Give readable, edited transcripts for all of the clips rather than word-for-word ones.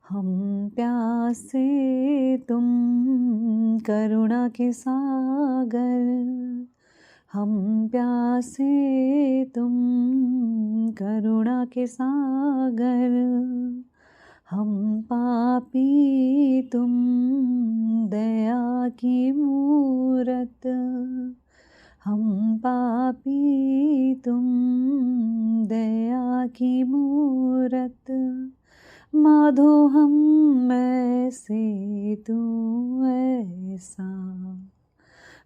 हम प्यासे तुम करुणा के सागर, हम प्यासे तुम करुणा के सागर, हम पापी तुम दया की मूरत, हम पापी तुम दया की मूरत, माधो हम ऐसे तू ऐसा,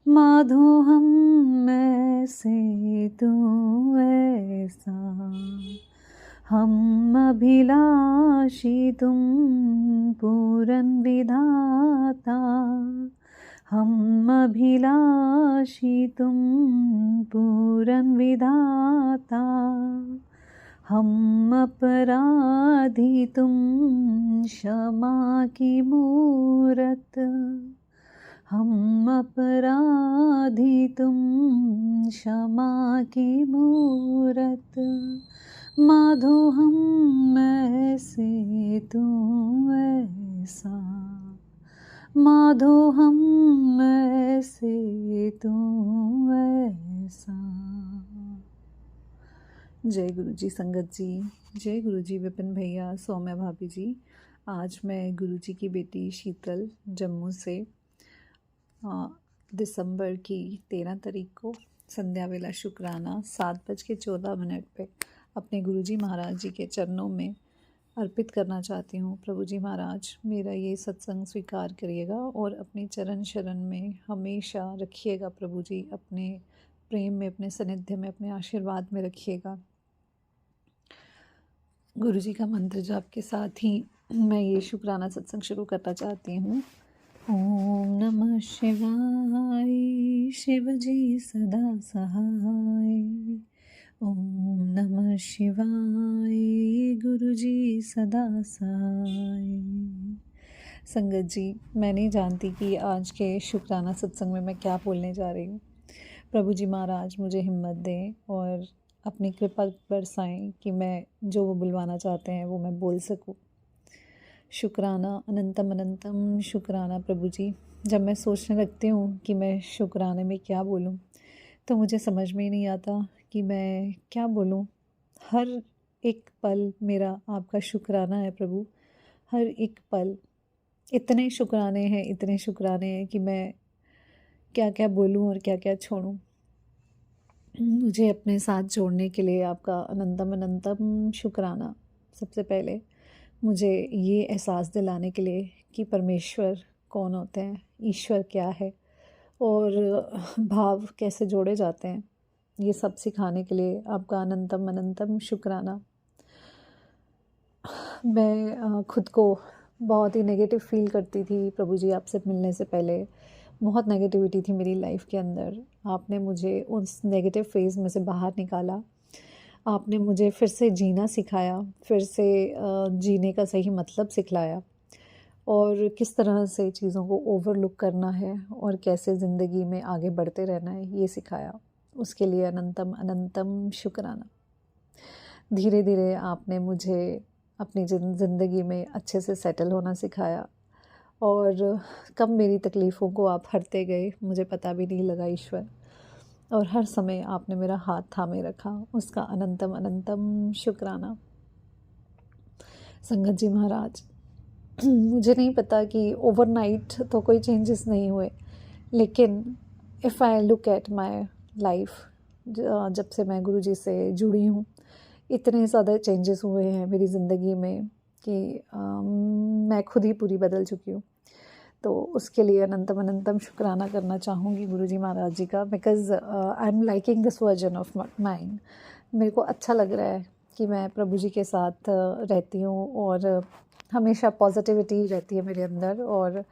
माधो हम ऐसे तू ऐसा, हम अभिलाषी तुम पूरन विधाता, हम अभिलाषी तुम पूरन विधाता, हम अपराधी तुम क्षमा की मूरत, हम अपराधी तुम क्षमा की मूरत, माधो हम ऐसे तू ऐसा, माधो हम ऐसे तू ऐसा। जय गुरु जी संगत जी, जय गुरु जी विपिन भैया, सौम्या भाभी जी। आज मैं गुरु जी की बेटी शीतल जम्मू से दिसंबर की 13 तारीख को संध्या वेला शुक्राना 7:14 पे अपने गुरु जी महाराज जी के चरणों में अर्पित करना चाहती हूँ। प्रभु जी महाराज मेरा ये सत्संग स्वीकार करिएगा और अपनी चरण शरण में हमेशा रखिएगा। प्रभु जी अपने प्रेम में, अपने सानिध्य में, अपने आशीर्वाद में रखिएगा। गुरु जी का मंत्र जाप के साथ ही मैं ये शुक्राना सत्संग शुरू करना चाहती हूँ। ओम नमः शिवाय, शिव जी सदा सहाय। ओम नमः शिवाय, गुरु जी सदा सहाय। संगत जी, मैं नहीं जानती कि आज के शुक्राना सत्संग में मैं क्या बोलने जा रही हूँ। प्रभु जी महाराज मुझे हिम्मत दें और अपनी कृपा बरसाएं कि मैं जो वो बुलवाना चाहते हैं वो मैं बोल सकूं। शुक्राना अनंतम अनंतम शुक्राना प्रभु जी। जब मैं सोचने लगती हूँ कि मैं शुक्राने में क्या बोलूँ तो मुझे समझ में ही नहीं आता कि मैं क्या बोलूँ। हर एक पल मेरा आपका शुक्राना है प्रभु, हर एक पल। इतने शुक्राने हैं, इतने शुक्राने हैं कि मैं क्या क्या बोलूँ और क्या क्या छोड़ूँ। मुझे अपने साथ जोड़ने के लिए आपका अनंतम अनंतम शुक्राना। सबसे पहले मुझे ये एहसास दिलाने के लिए कि परमेश्वर कौन होते हैं, ईश्वर क्या है और भाव कैसे जोड़े जाते हैं, ये सब सिखाने के लिए आपका अनंतम अनंतम शुक्राना। मैं खुद को बहुत ही नेगेटिव फील करती थी प्रभु जी आपसे मिलने से पहले। बहुत नेगेटिविटी थी मेरी लाइफ के अंदर। आपने मुझे उस नेगेटिव फेज़ में से बाहर निकाला। आपने मुझे फिर से जीना सिखाया, फिर से जीने का सही मतलब सिखलाया और किस तरह से चीज़ों को ओवरलुक करना है और कैसे ज़िंदगी में आगे बढ़ते रहना है, ये सिखाया। उसके लिए अनंतम अनंतम शुक्राना। धीरे धीरे आपने मुझे अपनी ज़िंदगी में अच्छे से सेटल होना सिखाया और कब मेरी तकलीफ़ों को आप हरते गए मुझे पता भी नहीं लगा ईश्वर। और हर समय आपने मेरा हाथ थामे रखा, उसका अनंतम अनंतम शुक्राना। संगत जी महाराज, मुझे नहीं पता कि ओवरनाइट तो कोई चेंजेस नहीं हुए, लेकिन if I look at my life, जब से मैं गुरु जी से जुड़ी हूँ इतने ज़्यादा चेंजेस हुए हैं मेरी ज़िंदगी में कि मैं खुद ही पूरी बदल चुकी हूँ। तो उसके लिए अनंतम अनंतम शुक्राना करना चाहूँगी गुरुजी महाराज जी का, because I am liking this version of mind. मेरे को अच्छा लग रहा है कि मैं प्रभु जी के साथ रहती हूँ और हमेशा पॉजिटिविटी रहती है मेरे अंदर और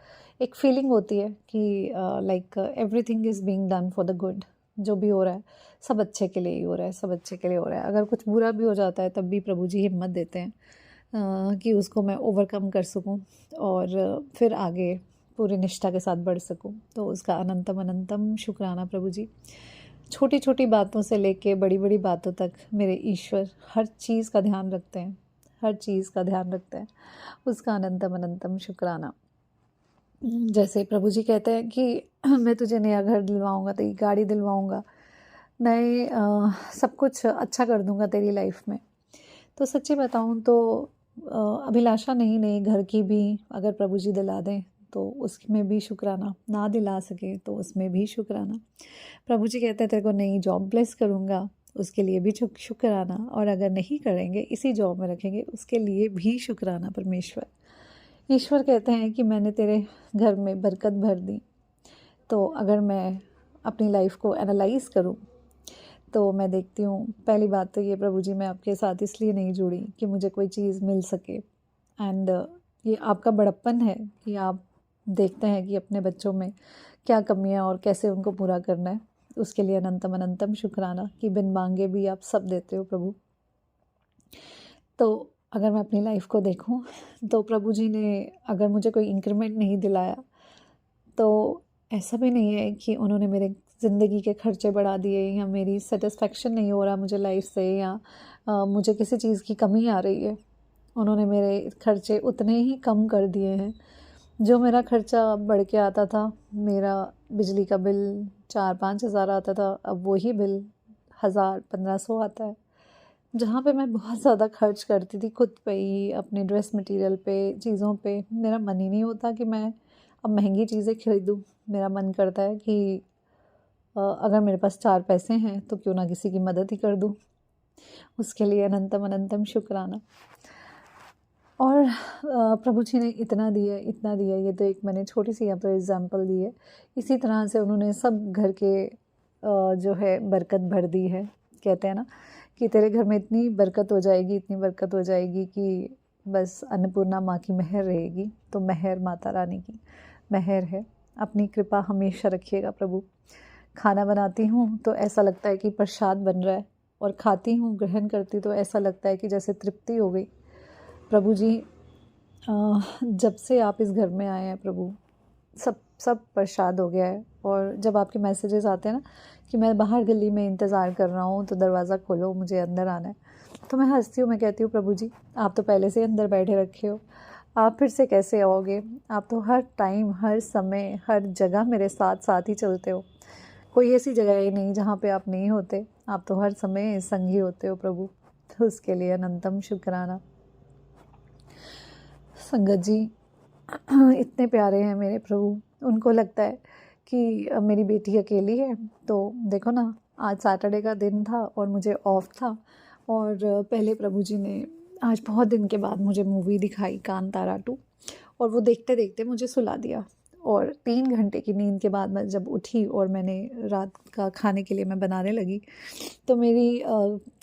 एक फीलिंग होती है कि like everything is being done for the good. जो भी हो रहा है सब अच्छे के लिए ही हो रहा है, सब अच्छे के लिए हो रहा है। अगर कुछ बुरा भी हो जाता है तब भी प्रभु जी हिम्मत देते हैं कि उसको मैं ओवरकम कर सकूं और फिर आगे पूरी निष्ठा के साथ बढ़ सकूं। तो उसका अनंतम अनंतम शुक्राना प्रभु जी। छोटी छोटी बातों से लेके बड़ी बड़ी बातों तक मेरे ईश्वर हर चीज़ का ध्यान रखते हैं, हर चीज़ का ध्यान रखते हैं, उसका अनंतम अनंतम शुक्राना। जैसे प्रभु जी कहते हैं कि मैं तुझे नया घर दिलवाऊंगा, तेरी गाड़ी दिलवाऊंगा, नए सब कुछ अच्छा कर दूंगा तेरी लाइफ में। तो सच्ची बताऊं तो अभिलाषा नहीं, नए घर की भी अगर प्रभु जी दिला दें तो उसमें भी शुक्राना, ना दिला सके तो उसमें भी शुक्राना। प्रभु जी कहते हैं तेरे को नई जॉब ब्लेस करूंगा, उसके लिए भी शुक्राना, और अगर नहीं करेंगे, इसी जॉब में रखेंगे, उसके लिए भी शुक्राना परमेश्वर। ईश्वर कहते हैं कि मैंने तेरे घर में बरकत भर दी। तो अगर मैं अपनी लाइफ को एनालाइज करूं तो मैं देखती हूँ, पहली बात तो ये प्रभु जी मैं आपके साथ इसलिए नहीं जुड़ी कि मुझे कोई चीज़ मिल सके, एंड ये आपका बड़प्पन है कि आप देखते हैं कि अपने बच्चों में क्या कमियां और कैसे उनको पूरा करना है। उसके लिए अनंतम अनंतम शुक्राना कि बिन मांगे भी आप सब देते हो प्रभु। तो अगर मैं अपनी लाइफ को देखूं तो प्रभु जी ने अगर मुझे कोई इंक्रीमेंट नहीं दिलाया तो ऐसा भी नहीं है कि उन्होंने मेरे ज़िंदगी के खर्चे बढ़ा दिए या मेरी सेटिस्फेक्शन नहीं हो रहा मुझे लाइफ से, या मुझे किसी चीज़ की कमी आ रही है। उन्होंने मेरे खर्चे उतने ही कम कर दिए हैं। जो मेरा खर्चा बढ़ के आता था, मेरा बिजली का बिल 4-5 हज़ार आता था, अब वही बिल 1000-1500 आता है। जहाँ पे मैं बहुत ज़्यादा खर्च करती थी खुद पे ही, अपने ड्रेस मटेरियल पे, चीज़ों पे, मेरा मन ही नहीं होता कि मैं अब महंगी चीज़ें खरीदूँ। मेरा मन करता है कि अगर मेरे पास 4 पैसे हैं तो क्यों ना किसी की मदद ही कर दूँ। उसके लिए अनंतम अनंतम शुक्राना। और प्रभु जी ने इतना दिया, इतना दिया, ये तो एक मैंने छोटी सी यहाँ पर एग्जांपल दी है। इसी तरह से उन्होंने सब घर के जो है बरकत भर दी है। कहते हैं ना कि तेरे घर में इतनी बरकत हो जाएगी, इतनी बरकत हो जाएगी कि बस अन्नपूर्णा माँ की मेहर रहेगी। तो मेहर माता रानी की मेहर है, अपनी कृपा हमेशा रखिएगा प्रभु। खाना बनाती हूँ तो ऐसा लगता है कि प्रसाद बन रहा है, और खाती हूँ, ग्रहण करती तो ऐसा लगता है कि जैसे तृप्ति हो गई। प्रभु जी जब से आप इस घर में आए हैं प्रभु, सब प्रसाद हो गया है। और जब आपके मैसेजेस आते हैं ना कि मैं बाहर गली में इंतज़ार कर रहा हूँ तो दरवाज़ा खोलो, मुझे अंदर आना है, तो मैं हंसती हूँ। मैं कहती हूँ प्रभु जी आप तो पहले से ही अंदर बैठे रखे हो, आप फिर से कैसे आओगे? आप तो हर टाइम, हर समय, हर जगह मेरे साथ साथ ही चलते हो। कोई ऐसी जगह ही नहीं जहाँ पे आप नहीं होते, आप तो हर समय संगी होते हो प्रभु। तो उसके लिए अनंतम शुक्राना। संगत जी इतने प्यारे हैं मेरे प्रभु, उनको लगता है कि मेरी बेटी अकेली है। तो देखो ना, आज सैटरडे का दिन था और मुझे ऑफ था, और पहले प्रभु जी ने आज बहुत दिन के बाद मुझे मूवी दिखाई कांतारा 2, और वो देखते देखते मुझे सुला दिया। और 3 घंटे की नींद के बाद मैं जब उठी और मैंने रात का खाने के लिए मैं बनाने लगी, तो मेरी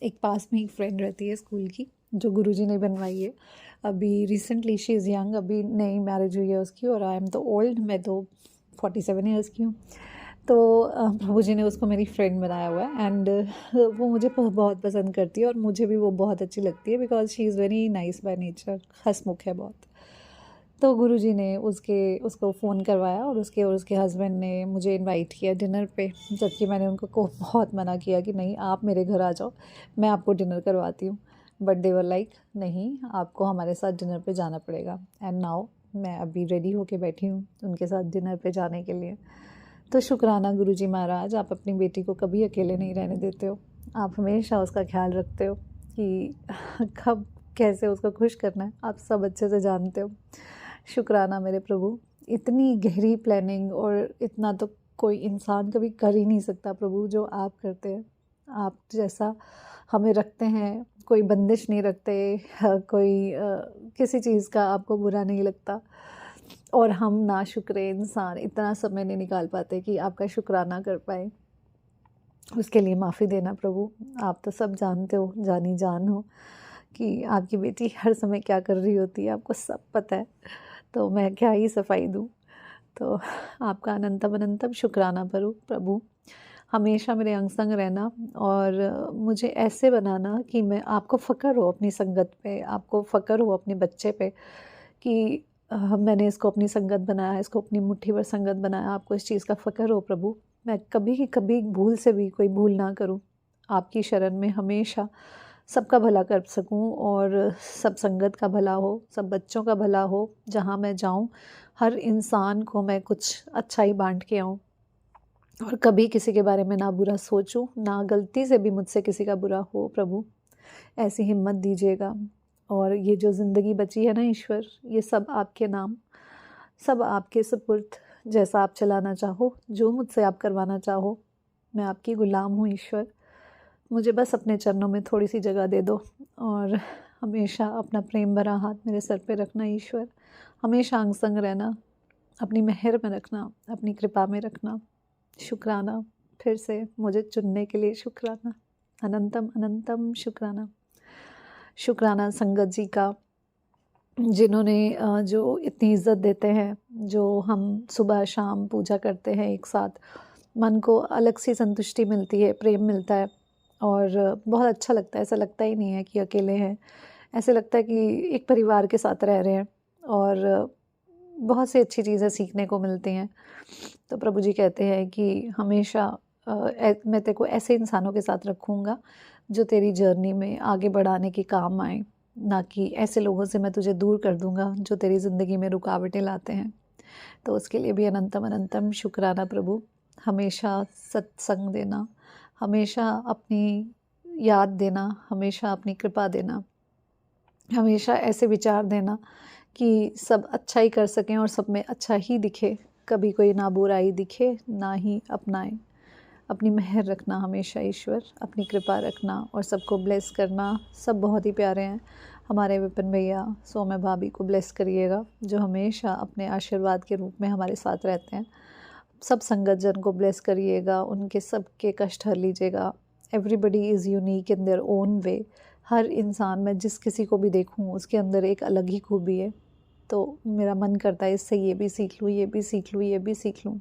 एक पास में एक फ्रेंड रहती है स्कूल की, जो गुरुजी ने बनवाई है। अभी रिसेंटली शी इज़ यंग, अभी नई मैरिज हुई है उसकी, और आई एम तो ओल्ड, मैं तो 47 ईयर्स की हूँ। तो प्रभु जी ने उसको मेरी फ्रेंड बनाया हुआ है, एंड वो मुझे बहुत पसंद करती है और मुझे भी वो बहुत अच्छी लगती है, because she is very nice by nature, हंसमुख है बहुत। तो गुरुजी ने उसको फ़ोन करवाया, और उसके हस्बैंड ने मुझे इनवाइट किया डिनर पे, जबकि मैंने उनको को बहुत मना किया कि नहीं आप मेरे घर आ जाओ, मैं आपको डिनर करवाती हूँ। बट दे वर लाइक नहीं, आपको हमारे साथ डिनर पे जाना पड़ेगा। एंड नाउ मैं अभी रेडी होके बैठी हूँ उनके साथ डिनर पे जाने के लिए। तो शुक्राना गुरुजी महाराज, आप अपनी बेटी को कभी अकेले नहीं रहने देते हो, आप हमेशा उसका ख्याल रखते हो कि कब कैसे उसको खुश करना है, आप सब अच्छे से जानते हो। शुक्राना मेरे प्रभु, इतनी गहरी प्लानिंग और इतना तो कोई इंसान कभी कर ही नहीं सकता प्रभु जो आप करते हैं। आप जैसा हमें रखते हैं, कोई बंदिश नहीं रखते, कोई किसी चीज़ का आपको बुरा नहीं लगता, और हम ना शुक्रे इंसान इतना समय नहीं निकाल पाते कि आपका शुक्राना कर पाए। उसके लिए माफ़ी देना प्रभु। आप तो सब जानते हो, जानी जान हो कि आपकी बेटी हर समय क्या कर रही होती है, आपको सब पता है, तो मैं क्या ही सफाई दूँ। तो आपका अनंतम अनंतम शुक्राना प्रभु, हमेशा मेरे अंग संग रहना, और मुझे ऐसे बनाना कि मैं आपको फ़क्र हो अपनी संगत पे, आपको फ़क्र हो अपने बच्चे पे कि मैंने इसको अपनी संगत बनाया, इसको अपनी मुट्ठी भर संगत बनाया। आपको इस चीज़ का फ़क्र हो प्रभु, मैं कभी कभी भूल से भी कोई भूल ना करूं, आपकी शरण में हमेशा सबका भला कर सकूं और सब संगत का भला हो, सब बच्चों का भला हो। जहाँ मैं जाऊं हर इंसान को मैं कुछ अच्छा ही बांट के आऊं और कभी किसी के बारे में ना बुरा सोचूं, ना गलती से भी मुझसे किसी का बुरा हो। प्रभु ऐसी हिम्मत दीजिएगा। और ये जो ज़िंदगी बची है ना ईश्वर, ये सब आपके नाम, सब आपके सुपुर्द। जैसा आप चलाना चाहो, जो मुझसे आप करवाना चाहो, मैं आपकी गुलाम हूँ ईश्वर। मुझे बस अपने चरणों में थोड़ी सी जगह दे दो और हमेशा अपना प्रेम भरा हाथ मेरे सर पे रखना ईश्वर। हमेशा अंग संग रहना, अपनी मेहर में रखना, अपनी कृपा में रखना। शुक्राना फिर से मुझे चुनने के लिए, शुक्राना, अनंतम अनंतम शुक्राना। शुक्राना संगत जी का, जिन्होंने जो इतनी इज़्ज़त देते हैं, जो हम सुबह शाम पूजा करते हैं एक साथ, मन को अलग सी संतुष्टि मिलती है, प्रेम मिलता है और बहुत अच्छा लगता है। ऐसा लगता ही नहीं है कि अकेले हैं, ऐसे लगता है कि एक परिवार के साथ रह रहे हैं और बहुत सी अच्छी चीज़ें सीखने को मिलती हैं। तो प्रभु जी कहते हैं कि हमेशा मैं तेरे को ऐसे इंसानों के साथ रखूँगा जो तेरी जर्नी में आगे बढ़ाने के काम आए, ना कि ऐसे लोगों से मैं तुझे दूर कर दूँगा जो तेरी ज़िंदगी में रुकावटें लाते हैं। तो उसके लिए भी अनंतम अनंतम शुक्राना प्रभु। हमेशा सत्संग देना, हमेशा अपनी याद देना, हमेशा अपनी कृपा देना, हमेशा ऐसे विचार देना कि सब अच्छा ही कर सकें और सब में अच्छा ही दिखे, कभी कोई ना बुराई दिखे ना ही अपनाए। अपनी मेहर रखना हमेशा ईश्वर, अपनी कृपा रखना और सबको ब्लेस करना। सब बहुत ही प्यारे हैं। हमारे विपिन भैया, सौम्य भाभी को ब्लेस करिएगा, जो हमेशा अपने आशीर्वाद के रूप में हमारे साथ रहते हैं। सब संगत जन को ब्लेस करिएगा, उनके सबके कष्ट हर लीजिएगा। Everybody is unique in their own way. हर इंसान, मैं जिस किसी को भी देखूं उसके अंदर एक अलग ही खूबी है। तो मेरा मन करता है इससे ये भी सीख लूँ, ये भी सीख लूँ, ये भी सीख लूँ।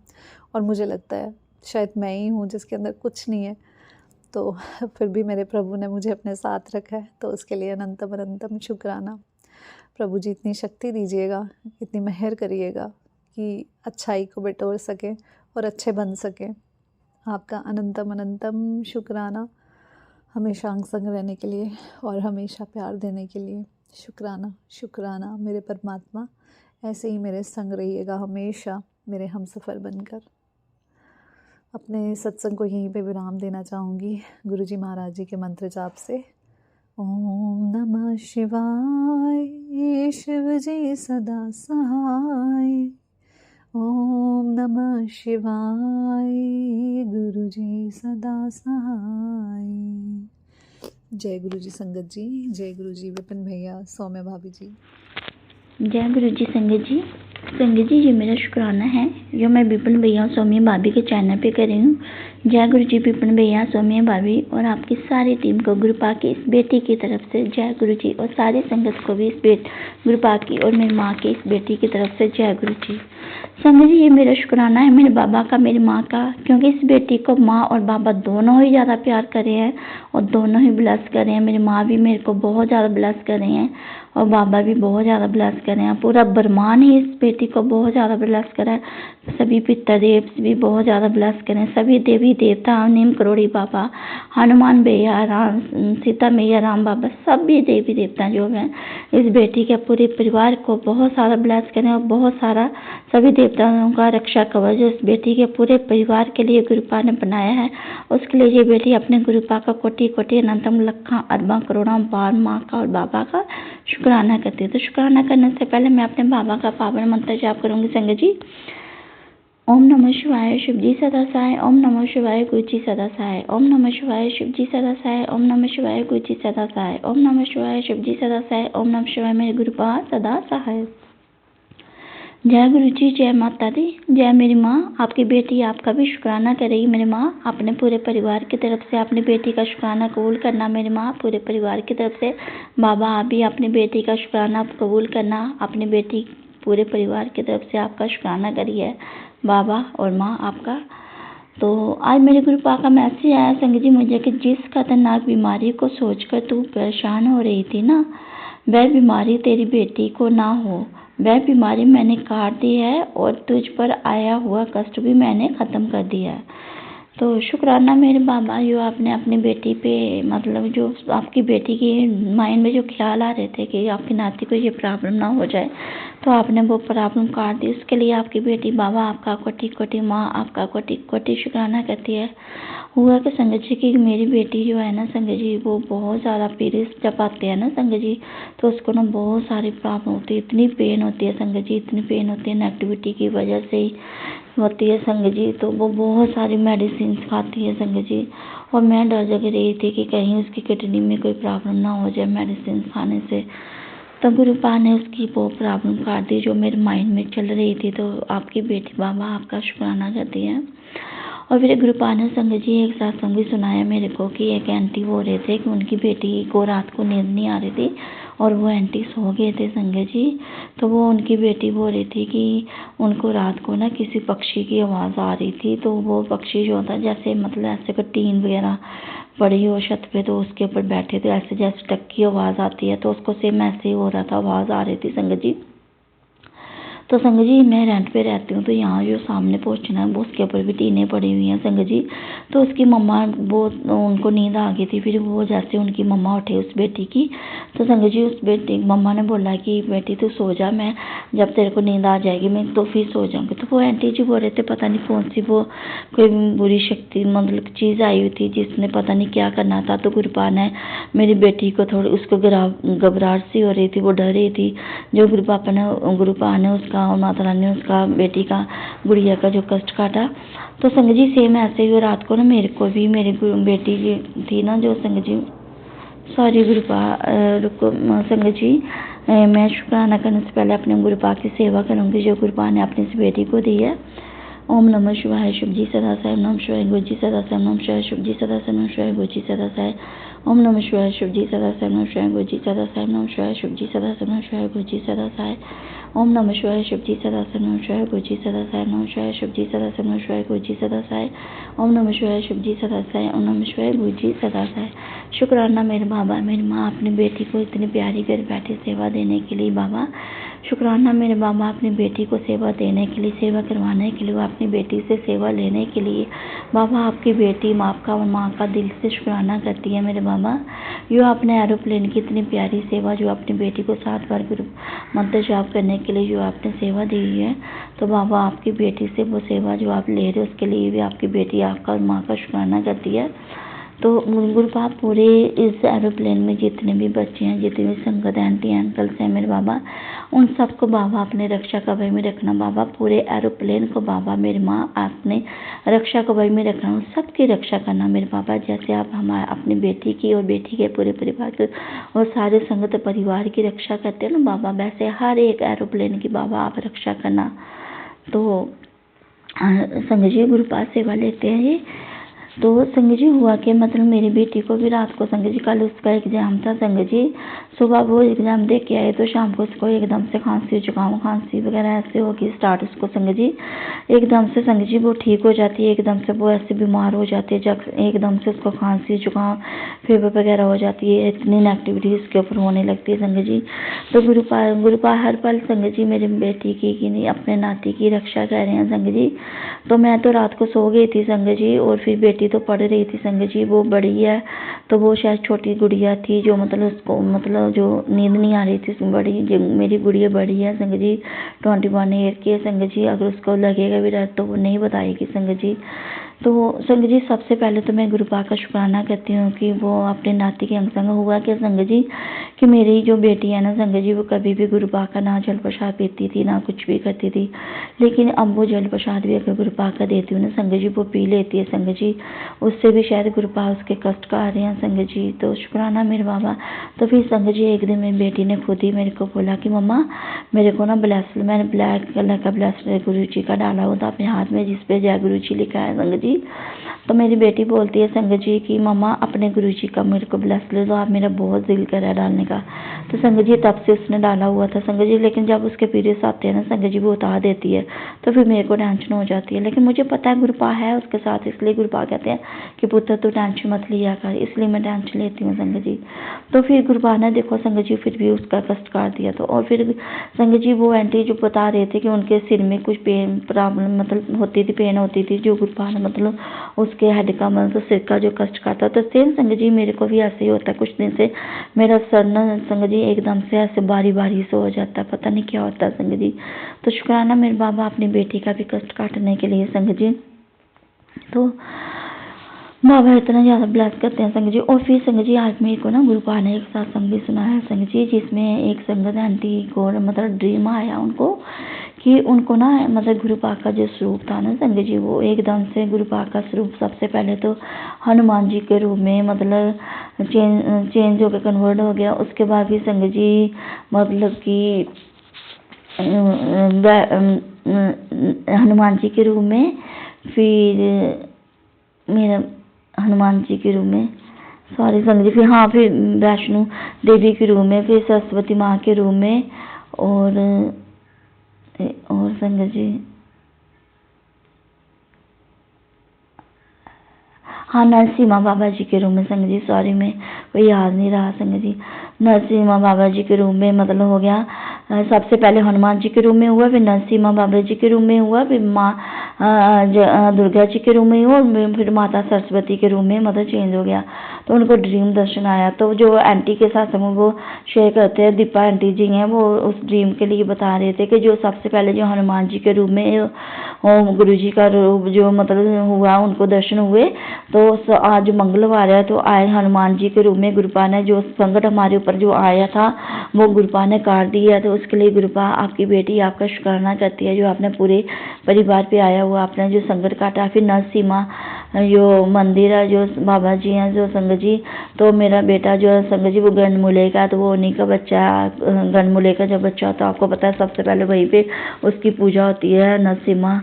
और मुझे लगता है शायद मैं ही हूँ जिसके अंदर कुछ नहीं है, तो फिर भी मेरे प्रभु ने मुझे अपने साथ रखा है, तो उसके लिए अनंतम अनंतम शुक्राना। प्रभु जी इतनी शक्ति दीजिएगा, इतनी मेहर करिएगा कि अच्छाई को बटोर सकें और अच्छे बन सकें। आपका अनंतम अनंतम शुक्राना, हमेशा अंग संग रहने के लिए और हमेशा प्यार देने के लिए। शुक्राना शुक्राना मेरे परमात्मा, ऐसे ही मेरे संग रहिएगा हमेशा, मेरे हमसफ़र बनकर। अपने सत्संग को यहीं पे विराम देना चाहूँगी गुरुजी महाराज जी के मंत्र जाप से। ओम नमः शिवाय, शिव जी सदा सहाय। ओम नमः शिवाय, गुरु जी सदा सहाय। जय गुरु जी संगत जी, जय गुरु जी विपिन भैया, सौम्य भाभी जी। जय गुरु जी संगत जी। संगत जी, ये मेरा शुक्राना है जो मैं विपिन भैया सौम्य भाभी के चैनल पे कर रही हूँ। जय गुरु जी विपिन भैया, सौम्य भाभी और आपकी सारी टीम को गुरुपा की इस बेटी की तरफ से जय गुरु जी, और सारी संगत को भी इस गुरुपा की और मेरी माँ की इस बेटी की तरफ से जय गुरु जी। संगत जी, ये मेरा शुक्राना है मेरे बाबा का, मेरी माँ का, क्योंकि इस बेटी को माँ और बाबा दोनों ही ज़्यादा प्यार कर रहे हैं और दोनों ही ब्लेस कर रहे हैं। मेरी माँ भी मेरे को बहुत ज़्यादा ब्लेस कर रही हैं और बाबा भी बहुत ज़्यादा ब्लेस कर रहे हैं। पूरा ब्रह्मांड ही इस बेटी को बहुत ज़्यादा ब्लेस करा है। सभी पितृदेव भी बहुत ज़्यादा ब्लेस करें, सभी देवी देवता, नीम करोड़ी बाबा, हनुमान भैया, राम सीता मैया, राम बाबा, सभी देवी देवता जो हैं इस बेटी के पूरे परिवार को बहुत सारा ब्लेस करें और बहुत सारा सभी देवताओं का रक्षा कवच जो इस बेटी के पूरे परिवार के लिए गुरुपा ने बनाया है, उसके लिए ये बेटी अपने गुरुपा का कोटि कोटि अनंतम लखा अरबा करोड़ा बार माँ का और बाबा का शुक्राना करती है। तो शुक्राना करने से पहले मैं अपने बाबा का पावन मंत्र जाप करूंगी संगत जी। ओम नमः शिवाय, शिव जी सदा सहाय। ओम नमः शिवाय, गुरु जी सदा सहाय। ओम नमः शिवाय, शिव जी सदा सहाय। ओम नमः शिवाय, गुरु जी सदा सहाय। ओम नमः शिवाय, शिव जी सदा सहाय। ओम नमः शिवाय, मेरे गुरुपा सदा सहाय। जय गुरु जी, जय माता दी, जय मेरी माँ। आपकी बेटी आपका भी शुक्राना करेगी मेरी माँ, अपने पूरे परिवार की तरफ से अपनी बेटी का शुक्राना कबूल करना मेरी माँ, पूरे परिवार की तरफ से। बाबा आप भी अपनी बेटी का शुक्राना कबूल करना, अपनी बेटी पूरे परिवार की तरफ से आपका शुक्राना करिए बाबा और माँ आपका। तो आज मेरे गुरुपा का मैसेज आया संगत जी मुझे कि जिस खतरनाक बीमारी को सोचकर तू परेशान हो रही थी ना, वह बीमारी तेरी बेटी को ना हो। वह बीमारी मैंने काट दी है और तुझ पर आया हुआ कष्ट भी मैंने ख़त्म कर दिया है। तो शुक्राना मेरे बाबा, जो आपने अपनी बेटी पे मतलब जो आपकी बेटी की माइंड में जो ख्याल आ रहे थे कि आपकी नाती को ये प्रॉब्लम ना हो जाए, तो आपने वो प्रॉब्लम काट दी। उसके लिए आपकी बेटी बाबा आपका कोटि कोटि माँ आपका कोटि कोटि शुक्राना करती है। हुआ कि संगत जी की मेरी बेटी जो है ना संगत जी, वो बहुत ज़्यादा पीरियड्स जब आते हैं ना संगत जी, तो उसको ना बहुत सारी प्रॉब्लम होती है, इतनी पेन होती है संगत जी, इतनी पेन होती है नेगेटिविटी की वजह से ही होती है संगत जी। तो वो बहुत सारी मेडिसिन खाती है संगत जी, और मैं डर जग रही थी कि कहीं उसकी किडनी में कोई प्रॉब्लम ना हो जाए मेडिसिन खाने से। तब गुरुपा ने उसकी वो प्रॉब्लम काट दी जो मेरे माइंड में चल रही थी। तो आपकी बेटी बाबा आपका शुक्राना करती है। और फिर गुरुपा ने संगत जी एक सत्संग भी सुनाया मेरे को कि एक आंटी बोल रहे थे कि उनकी बेटी को रात को नींद नहीं आ रही थी और वो आंटी सो गए थे संगत जी। तो वो उनकी बेटी बोल रही थी कि उनको रात को ना किसी पक्षी की आवाज़ आ रही थी। तो वो पक्षी जो होता जैसे मतलब ऐसे का टीन वगैरह पड़ी हो छत पे, तो उसके ऊपर बैठे थे, ऐसे जैसे टक की आवाज़ आती है, तो उसको सेम ऐसे ही हो रहा था, आवाज़ आ रही थी संगत जी। तो संगत जी मैं रेंट पे रहती हूँ, तो यहाँ जो सामने पोर्शन है वो उसके ऊपर भी टीनें पड़ी हुई हैं संगत जी। तो उसकी मम्मा वो उनको नींद आ गई थी, फिर वो जैसे उनकी मम्मा उठे उस बेटी की, तो संगत जी उस बेटी मम्मा ने बोला कि बेटी तू सो जा, मैं जब तेरे को नींद आ जाएगी मैं तो फिर सो जाऊँगी। तो वो आंटी जी बोल रहे थे पता नहीं कौन सी वो कोई बुरी शक्ति मतलब चीज़ आई हुई थी जिसने पता नहीं क्या करना था। तो गुरुपा ने मेरी बेटी को थोड़ी उसको घबराहट सी हो रही थी, वो डर रही थी। जो गुरुपा ने उसका और माता रानी ने उसका बेटी का गुड़िया का जो कष्ट काटा। तो संगत जी सेम ऐसे ही रात को ना मेरे को भी मेरी बेटी थी ना जो संगत जी, सॉरी गुरुपा रुको संगत जी, मैं शुक्राना करने से पहले अपने गुरुपा की सेवा करूँगी जो गुरुपा ने अपनी इस बेटी को दी है। ओम नमः शिवाय शुभ जी सदा साहेब नमः शिवाय गुरु जी सदा साहेब नमः शिवाय शुभ जी सदा साहेब नमः शिवाय गुरु जी सदा साहेब। ओम नमः शिवाय शुभ जी सदा साहेब नमः शिवाय गुरु जी सदा साहेब नमः शिवाय शुभ जी सदा साहेब नमः शिवाय गुरु जी सदा साहेब। ओम नमः शिवाय शुभ जी सदा साहेब नमः शिवाय गुरु जी सदा साहेब नमः शिवाय शुभ जी सदा साहेब नमः शिवाय गुरु जी सदा साहेब। ओम नमः शिवाय शुभ जी सदा साहेब ओम नमः शिवाय गुरु जी सदा साहेब। शुक्राना मेरे बाबा मेरी माँ अपनी बेटी को इतनी प्यारी घर बैठे सेवा देने के लिए बाबा। शुक्राना मेरे बाबा अपनी बेटी को सेवा देने के लिए, सेवा करवाने के लिए, वो अपनी बेटी से सेवा लेने के लिए बाबा। आपकी बेटी आपका और माँ का दिल से शुक्राना करती है मेरे बाबा। यो अपने एरोप्लेन की इतनी प्यारी सेवा जो अपनी बेटी को 7 बार गुरु मंत्र जाप करने के लिए जो आपने सेवा दी है, तो बाबा आपकी बेटी से वो सेवा जो आप ले रहे हो उसके लिए भी आपकी बेटी आपका और माँ का शुक्राना करती है। तो गुरुपा पूरे इस एरोप्लेन में जितने भी बच्चे हैं, जितने भी संगत आंटी अंकल्स हैं मेरे बाबा, उन सबको बाबा अपने रक्षा कवच में रखना बाबा। पूरे एरोप्लेन को बाबा मेरी माँ आपने रक्षा कवच में रखना, उन सबकी रक्षा करना मेरे बाबा। जैसे आप हमारे अपनी बेटी की और बेटी के पूरे परिवार की और सारे संगत परिवार की रक्षा करते हैं ना बाबा, वैसे हर एक एरोप्लेन की बाबा आप रक्षा करना। तो संगत जी गुरुपा सेवा लेते हैं ये। तो संगत जी हुआ कि मतलब मेरी बेटी को भी रात को संगत जी कल उसका एग्ज़ाम था संगत जी, सुबह वो एग्ज़ाम दे के आए तो शाम को उसको एकदम से खांसी जुकाम खांसी वगैरह ऐसे होगी स्टार्ट उसको संगत जी। एकदम से संगत जी वो ठीक हो जाती है, एकदम से वो ऐसे बीमार हो जाती है, जब एकदम से उसको खांसी जुकाम फीवर वगैरह हो जाती है, इतनी नेगेटिविटी उसके ऊपर होने लगती है संगत जी। तो गुरुपा हर पल संगत जी मेरी बेटी की नहीं अपने नाती की रक्षा कर रहे हैं संगत जी। तो मैं तो रात को सो गई थी संगत जी, और फिर बेटी तो पढ़ रही थी संगत जी, वो बड़ी है तो वो शायद छोटी गुड़िया थी जो मतलब उसको मतलब जो नींद नहीं आ रही थी, बड़ी मेरी गुड़िया बड़ी है संगत जी 21 ईयर की है संगत जी। अगर उसको लगेगा भी डर तो वो नहीं बताएगी संगत जी। तो संगत जी सबसे पहले तो मैं गुरुपा का शुक्राना करती हूँ कि वो अपने नाती के अंग संग हुआ क्या संगत जी कि मेरी जो बेटी है ना संगत जी, वो कभी भी गुरुपा का ना जल प्रसाद पीती थी ना कुछ भी करती थी, लेकिन अब वो जल प्रसाद भी अगर गुरुपा का देती हूँ ना संगत जी वो पी लेती है संगत जी। उससे भी शायद गुरुपा उसके कष्ट का आ रहे हैं संगत जी। तो शुक्राना मेरे बाबा। तो फिर संगत जी एक दिन मेरी बेटी ने खुद ही मेरे को बोला कि मम्मा मेरे को ना ब्लेसलेट, मैंने ब्लैक कलर का ब्लेसलेट गुरु जी का डाला हुआ था अपने हाथ में जिसपे जय गुरु जी लिखा है संगत जी। तो मेरी बेटी बोलती है संगत जी कि मम्मा अपने गुरु जी का मेरे को ब्लेसलेट दो, आप मेरा बहुत दिल कर रहा है डालने का। तो संगत जी तब से उसने डाला हुआ था संगत जी, लेकिन जब उसके पीरियड्स आते हैं ना संगत जी वो उतार देती है, तो फिर मेरे को टेंशन हो जाती है। लेकिन मुझे पता है गुरुपा है उसके साथ, इसलिए गुरुपा कहते हैं कि पुत्र तू टेंशन मत लिया कर, इसलिए मैं टेंशन लेती हूँ संगत जी। तो फिर गुरुपा ने देखो संगत जी फिर भी उसका कष्ट काट दिया। तो और फिर संगत जी वो आंटी जो बता रहे थे कि उनके सिर में कुछ पेन प्रॉब्लम मतलब होती थी, पेन होती थी, जो गुरुपा ने मतलब मतलब उसके हेड का मतलब सिर का जो कष्ट करता है। तो सेम संगत जी मेरे को भी ऐसे ही होता है, कुछ दिन से मेरा सर ना संगत जी एकदम से ऐसे बारी बारी से हो जाता है, पता नहीं क्या होता है संगत जी। तो शुक्राना मेरे बाबा अपनी बेटी का भी कष्ट काटने के लिए संगत जी। तो बाबा इतना ज़्यादा ब्लेस करते हैं संगत जी। और फिर संगत जी आज मेरे को ना गुरुपा ने एक सत्संग भी सुनाया है संगत जी, जिसमें एक संगत आंटी को मतलब ड्रीम आया उनको कि उनको ना मतलब गुरुपा का जो स्वरूप था ना संगत जी, वो एकदम से गुरुपा का स्वरूप सबसे पहले तो हनुमान जी के रूप में मतलब चेंज होकर कन्वर्ट हो गया। उसके बाद भी संगत जी मतलब कि हनुमान जी के रूप में, फिर मेरा हनुमान जी के रूप में सॉरी संगत जी, फिर हाँ फिर वैष्णो देवी के रूप में, फिर सरस्वती माँ के रूप में, और संगत जी हाँ नरसिम्हा बाबा जी के रूप में संगत जी, सॉरी मैं कोई याद नहीं रहा संगत जी। नरसिम्हा बाबा जी के रूप में मतलब हो गया, सबसे पहले हनुमान जी के रूप में हुआ, फिर नरसिम्हा बाबा जी के रूप में हुआ, फिर माँ दुर्गा जी के रूप में हुआ, और फिर माता सरस्वती के रूप में मतलब चेंज हो गया। तो उनको ड्रीम दर्शन आया। तो जो आंटी के साथ वो शेयर करते हैं, दीपा आंटी जी हैं, वो उस ड्रीम के लिए बता रहे थे कि जो सबसे पहले जो हनुमान जी के रूप में गुरु जी का रूप जो मतलब हुआ, उनको दर्शन हुए। तो आज मंगलवार है, तो आए हनुमान जी के रूप में गुरुपा ने जो संकट हमारे ऊपर जो आया था वो गुरुपा ने काट दिया। तो उसके लिए गुरुपा आपकी बेटी आपका शुक्राना करती है, जो आपने पूरे परिवार पे आया हुआ आपने जो संकट काटा। फिर नरसिम्हा जो मंदिर है, जो बाबा जी हैं जो संगत जी, तो मेरा बेटा जो है संगत जी वो गणमुले का, तो वो उन्हीं का बच्चा है। गणमुले का जब बच्चा होता है आपको पता है सबसे पहले वहीं पे उसकी पूजा होती है नरसिम्हा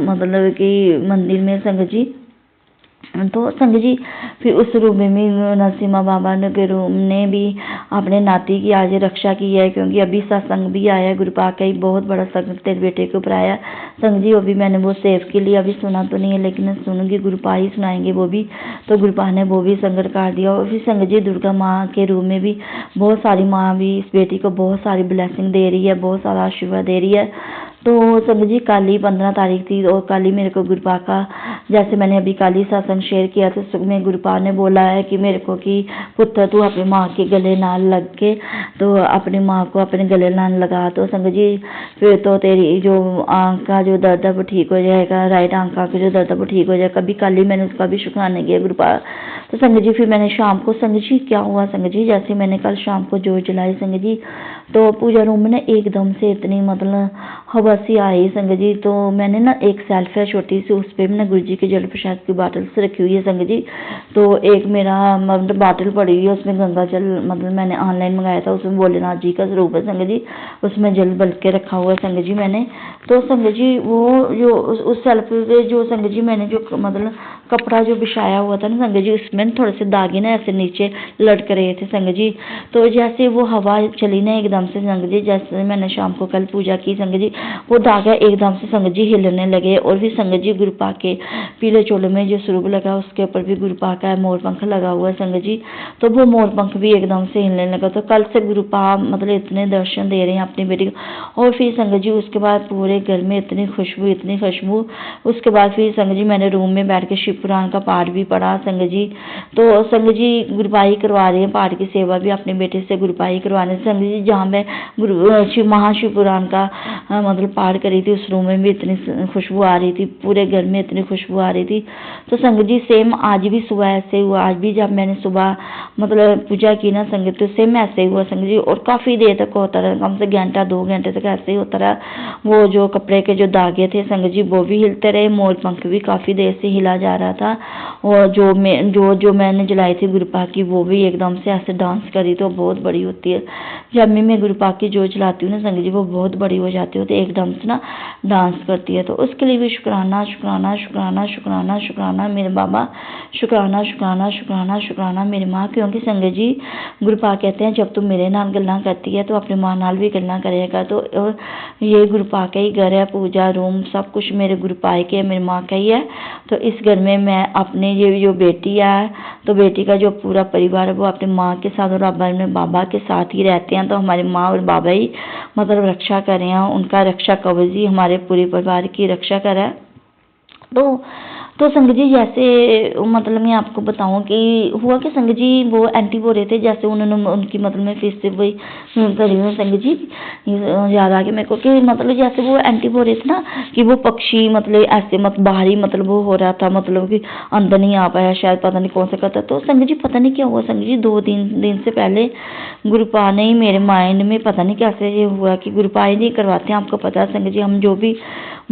मतलब कि मंदिर में संगत जी। तो संगत जी फिर उस रूप में नरसिम्हा बाबा ने के रूप ने भी अपने नाती की आज रक्षा की है, क्योंकि अभी सत्संग भी आया है गुरुपा का ही बहुत बड़ा संकट तेरे बेटे के ऊपर आया संगत जी। अभी मैंने वो सेव के लिए अभी सुना तो नहीं है, लेकिन सुनूंगी, गुरुपा ही सुनाएंगे वो भी। तो गुरुपा ने वो भी संकट काट दिया। और फिर संगत जी दुर्गा माँ के रूप में भी बहुत सारी माँ भी इस बेटी को बहुत सारी ब्लेसिंग दे रही है, बहुत सारा आशीर्वाद दे रही है। तो संगत जी कल ही 15 तारीख थी, और कल ही मेरे को गुरुपा का जैसे मैंने अभी कल ही सत्संग शेयर किया, तो उसमें गुरुपा ने बोला है कि मेरे को कि पुत्र तू अपनी माँ के गले नाल लग के तो अपनी माँ को अपने गले नाल लगा। तो संगत जी फिर तो तेरी जो आँख का जो दर्द है वो ठीक हो जाएगा, राइट आँख का जो दर्द है वो ठीक हो जाएगा। कभी कल ही मैंने उसका भी शुक्राना किया गुरुपा। तो संगत जी फिर मैंने शाम को संगत जी क्या हुआ संगत जी, जैसे मैंने कल शाम को जोत जलाई संगत जी, तो पूजा रूम में ना एकदम से इतनी मतलब हवा सी आई संगत जी। तो मैंने ना एक सेल्फ है छोटी सी, उस पर मैंने गुरु जी के जल प्रसाद की बाटल से रखी हुई है संगत जी। तो एक मेरा मतलब बाटल पड़ी हुई है, उसमें गंगा जल मतलब मैंने ऑनलाइन मंगाया था, उसमें भोलेनाथ जी का स्वरूप है संगत जी, उसमें जल बल के रखा हुआ है संगत जी मैंने। तो संगत जी वो जो उस सेल्फ पे जो संगत जी मैंने जो मतलब कपड़ा जो बिछाया हुआ था ना संगत जी, उसमें थोड़े से दागे ना ऐसे नीचे लटक रहे थे संगत जी। तो जैसे वो हवा चली ना एकदम से संगत जी, जैसे मैंने शाम को कल पूजा की संगत जी, वो धागा एकदम से संगत जी हिलने लगे। और फिर संगत जी गुरुपा के पीले चोले में जो स्वरूप लगा उसके ऊपर भी गुरुपा का मोर पंख लगा हुआ है संगत जी, तो वो मोर पंख भी एकदम से हिलने लगा। तो कल से गुरुपा मतलब इतने दर्शन दे रहे हैं अपनी बेटी को। और फिर संगत जी उसके बाद पूरे घर में इतनी खुशबू। उसके बाद फिर संगत जी मैंने रूम में बैठ के शिव पुराण का पाठ भी पढ़ा संगत जी। तो संगत जी गुरुपाई करवा रही है, पाठ की सेवा भी अपने बेटे से गुरुपाई करवाने संगत जी, जहाँ मैं महाशिव पुराण का मतलब पाठ करी थी, उस रूम में भी इतनी खुशबू आ रही थी, पूरे घर में इतनी खुशबू आ रही थी। तो संगत जी सेम आज भी सुबह ऐसे हुआ, आज भी जब मैंने सुबह मतलब पूजा की ना संगत, तो सेम ऐसे ही हुआ संगत जी। और काफ़ी देर तक होता रहा, कम से घंटा 2 घंटे तक ऐसे ही होता रहा। वो जो कपड़े के जो धागे थे संगत जी वो भी हिलते रहे, मोर पंख भी काफ़ी देर से हिला जा रहा था। और जो मैंने जलाई थी गुरुपा की, वो भी एकदम से ऐसे डांस करी, तो बहुत बड़ी होती है। जब मैं गुरुपा की जो चलाती हूँ ना संगत जी, वो बहुत बड़ी हो जाती है, तो एकदम से ना डांस करती है। तो उसके लिए भी शुक्राना शुक्राना शुक्राना शुक्राना शुक्राना मेरे बाबा, शुक्राना शुक्राना शुक्राना शुक्राना मेरी माँ। क्योंकि संगत जी गुरुपा कहते हैं जब तू मेरे नाल गल्लां करती है तो अपनी माँ नाल भी गल्लां करेगा। तो ये गुरुपा का ही घर है, पूजा रूम सब कुछ मेरे गुरुपा के मेरी माँ का ही है। तो इस घर में मैं अपने ये जो बेटी है, तो बेटी का जो पूरा परिवार है वो अपनी माँ के साथ और अपने बाबा के साथ ही रहते हैं। तो हमारी माँ और बाबा ही मतलब रक्षा कर रहे हैं, उनका रक्षा कवच ही हमारे पूरे परिवार की रक्षा कर रहा है। तो तो संगत जी जैसे मतलब मैं आपको बताऊं कि हुआ कि संगत जी वो एंटी हो रहे थे, जैसे उन्होंने उनकी मतलब मैं फिर से वही करी हूँ संगत जी, याद आ गया मेरे को कि मतलब जैसे वो एंटी हो रहे थे ना कि वो पक्षी मतलब ऐसे बाहरी मतलब वो हो रहा था, मतलब कि अंदर नहीं आ पाया शायद, पता नहीं कौन सा करता। तो संगत जी पता नहीं क्या हुआ संगत जी, 2-3 दिन से पहले गुरुपा ने ही मेरे माइंड में पता नहीं कैसे ये हुआ कि गुरुपा ही नहीं करवाते हैं। आपको पता है संगत जी, हम जो भी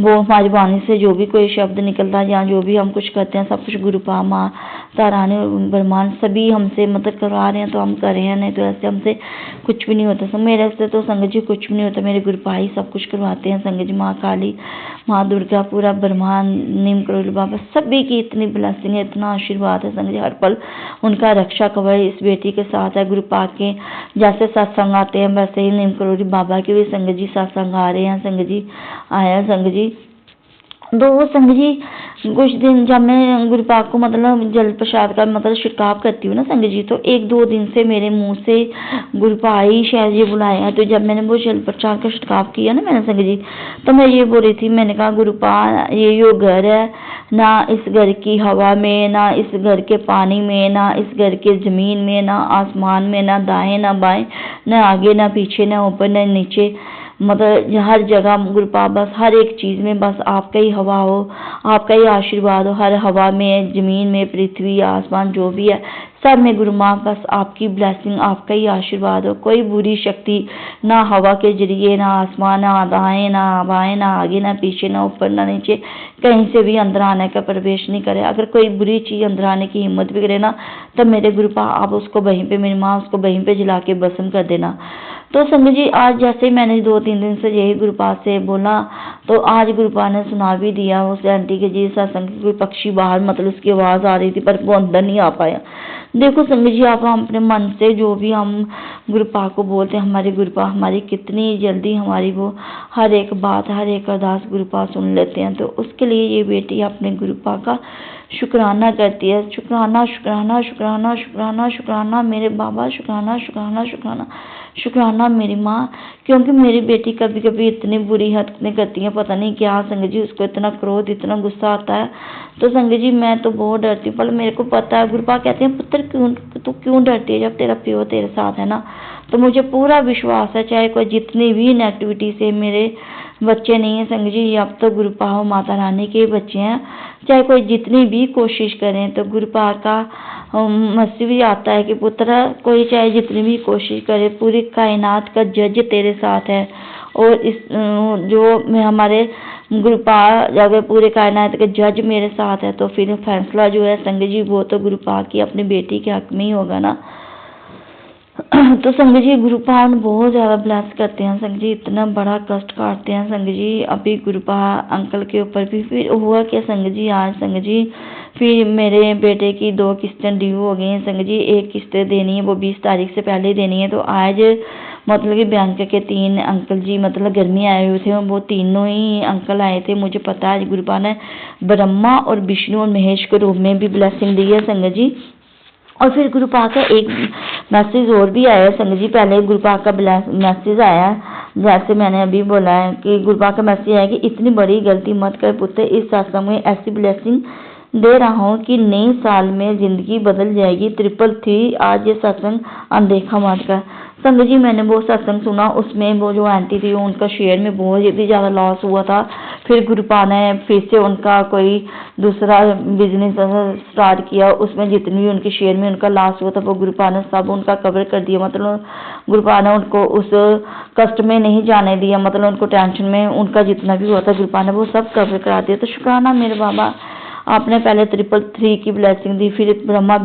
वो हमारी वाणी से जो भी कोई शब्द निकलता है या जो भी हम कुछ करते हैं सब कुछ गुरुपा माँ तारानी और ब्रह्मांड सभी हमसे मदद करवा रहे हैं तो हम कर रहे हैं, नहीं तो ऐसे हमसे कुछ भी नहीं होता। मेरे से तो संगत जी कुछ भी नहीं होता, मेरे गुरुपा ही सब कुछ करवाते हैं संगत जी। माँ काली, माँ दुर्गा, पूरा ब्रह्मांड, नीम करोली बाबा सभी की इतनी ब्लेसिंग है, इतना आशीर्वाद है संगत जी, हर पल उनका रक्षा कवच इस बेटी के साथ है। गुरुपा के जैसे सत्संग आते हैं वैसे ही नीम करोली बाबा के भी संगत जी सत्संग आ रहे हैं संगत जी, आया संगत जी। तो संगत जी कुछ दिन जब मैं गुरुपाक को मतलब जल प्रसाद का मतलब छिड़काव करती हूँ ना संगत जी, तो 1-2 दिन से मेरे मुंह से गुरुपा ही शायद ये बुलाया। तो जब मैंने वो जल प्रसाद का छिड़काव किया ना मैंने संगत जी, तो मैं ये बोल रही थी, मैंने कहा गुरुपा ये जो घर है ना, इस घर की हवा में, ना इस घर के पानी में, ना इस घर के जमीन में, ना आसमान में, ना दाएं ना बाएं, ना आगे ना पीछे, ना ऊपर ना नीचे, मतलब हर जगह गुरुपा बस हर एक चीज़ में बस आपका ही हवा हो, आपका ही आशीर्वाद हो, हर हवा में, जमीन में, पृथ्वी, आसमान जो भी है सब में गुरु माँ बस आपकी ब्लेसिंग, आपका ही आशीर्वाद हो। कोई बुरी शक्ति ना हवा के जरिए, ना आसमान, ना दाएं ना बाएं, ना आगे ना पीछे, ना ऊपर ना नीचे, कहीं से भी अंदर आने का प्रवेश नहीं करे। अगर कोई बुरी चीज़ अंदर आने की हिम्मत भी करे ना, तब मेरे गुरुपा आप उसको वहीं पे, मेरी माँ उसको वहीं पे जला के भस्म कर देना। तो संगत जी आज जैसे मैंने 2-3 दिन से यही गुरुपा से बोला, तो आज गुरुपा ने सुना भी दिया उस आंटी के जी सत्संग की, कोई पक्षी बाहर मतलब उसकी आवाज़ आ रही थी पर वो अंदर नहीं आ पाया। देखो संगत जी आप अपने मन से जो भी हम गुरुपा को बोलते हैं, हमारे गुरुपा हमारी कितनी जल्दी हमारी वो हर एक बात, हर एक अरदास गुरुपा सुन लेते हैं। तो उसके लिए ये बेटी अपने गुरुपा का शुक्राना करती है, शुक्राना शुक्राना शुक्राना शुक्राना शुक्राना मेरे बाबा, शुक्राना शुक्राना शुक्राना शुक्राना मेरी माँ, क्योंकि मेरी बेटी कभी कभी इतनी बुरी हरकतें करती है, पता नहीं क्या संगत जी, उसको इतना क्रोध इतना गुस्सा आता है। तो संगत जी मैं तो बहुत डरती हूँ, पर मेरे को पता है गुरुपा कहते हैं पुत्र तू क्यों डरती है जब तेरा प्यो तेरे साथ है ना। तो मुझे पूरा विश्वास है चाहे कोई जितनी भी नेगेटिविटी से मेरे बच्चे नहीं है संगत जी, अब तो गुरुपा हो माता रानी के बच्चे हैं, चाहे कोई जितनी भी कोशिश करें तो गुरुपा का मसीह भी आता है कि पुत्र कोई चाहे जितनी भी कोशिश करे, पूरी कायनात का जज तेरे साथ है। और इस जो मैं हमारे गुरुपा अगर पूरे कायनात के जज मेरे साथ है तो फिर फैसला जो है संगत जी वो तो गुरुपा की अपनी बेटी के हक में ही होगा ना। तो संगत जी गुरुपा बहुत ज़्यादा ब्लेस करते हैं संगत जी, इतना बड़ा कष्ट काटते हैं संगत जी। अभी गुरुपा अंकल के ऊपर भी फिर हुआ क्या संगत जी, आज संगत जी फिर मेरे बेटे की 2 किस्तें ड्यू हो गई हैं संगत जी, 1 किस्त देनी है वो 20 तारीख से पहले देनी है। तो आज मतलब कि बैंक के 3 अंकल जी मतलब घर में आए हुए थे, वो तीनों ही अंकल आए थे। मुझे पता है गुरुपा ने ब्रह्मा और विष्णु और महेश के रूप में भी ब्लेसिंग दी है संगत जी। और फिर गुरुपा का एक मैसेज और भी आया संगत जी, पहले गुरुपा का मैसेज आया जैसे मैंने अभी बोला है कि गुरुपा का मैसेज आया कि इतनी बड़ी गलती मत कर पुत्र, इस सत्संग में ऐसी ब्लेसिंग दे रहा हूँ कि नए साल में जिंदगी बदल जाएगी। 333 आज ये सत्संग अनदेखा मत कर। संगत जी मैंने वो सत्संग सुना, उसमें वो जो आंटी थी उनका शेयर में बहुत ही ज़्यादा लॉस हुआ था। फिर गुरुपा ने फिर से उनका कोई दूसरा बिजनेस स्टार्ट किया, उसमें जितनी भी उनके शेयर में उनका लॉस हुआ था वो गुरुपा ने सब उनका कवर कर दिया। मतलब गुरुपा ने उनको उस कष्ट में नहीं जाने दिया, मतलब उनको टेंशन में उनका जितना भी हुआ था गुरुपा ने वो सब कवर करा दिया। तो शुक्राना मेरे बाबा, आपने पहले 333 की ब्लेसिंग दी, फिर ब्रह्मा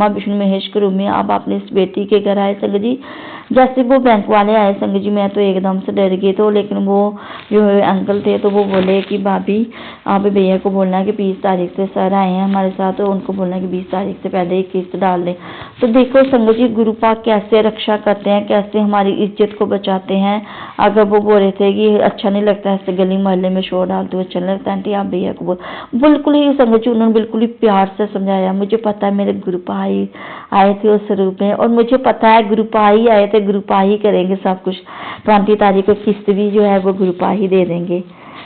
विष्णु महेश के रूप में अब आपने इस बेटी के घर आए संगत जी। जैसे वो बैंक वाले आए संगत जी मैं तो एकदम से डर गई। तो लेकिन वो जो अंकल थे तो वो बोले कि भाभी आप भैया को बोलना है कि 20 तारीख से सर आए हैं हमारे साथ, तो उनको बोलना है कि 20 तारीख से पहले ही किस्त डाल दें। तो देखो संगत जी गुरुपा कैसे रक्षा करते हैं, कैसे हमारी इज्जत को बचाते हैं। अगर वो बोल रहे थे कि अच्छा नहीं लगता ऐसे गली मोहल्ले में शोर डाल दो, अच्छा नहीं लगता आंटी आप भैया को बोल, बिल्कुल ही संगत जी उन्होंने बिल्कुल ही प्यार से समझाया। मुझे पता है मेरे गुरुपा ही आए थे उस रूप में, और मुझे पता है गुरुपा ही आए थे, गुरुपा ही करेंगे सब कुछ। 20 तारीख को किस्त भी जो है वो गुरुपा ही दे देंगे।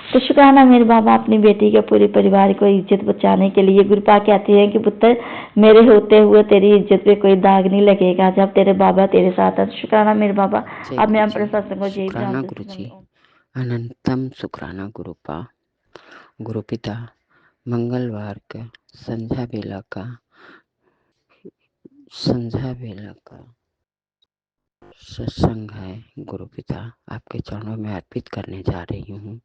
तो शुक्राना मेरे बाबा अपनी बेटी के पूरे परिवार को इज्जत बचाने के लिए। गुरुपा कहती है कि पुत्र मेरे होते हुए तेरी इज्जत पे कोई दाग नहीं लगेगा जब तेरे बाबा तेरे साथ है। शुक्राना मेरे बाबा। जय अब मैं गुरु अपने जी। सत्संग को जय शुक्राना विराम गुरु देती जी। हूँ। अनंतम शुक्राना गुरुपा। गुरुपिता मंगलवार का संध्या बेला का सत्संग है गुरुपिता, आपके चरणों में अर्पित करने जा रही हूँ।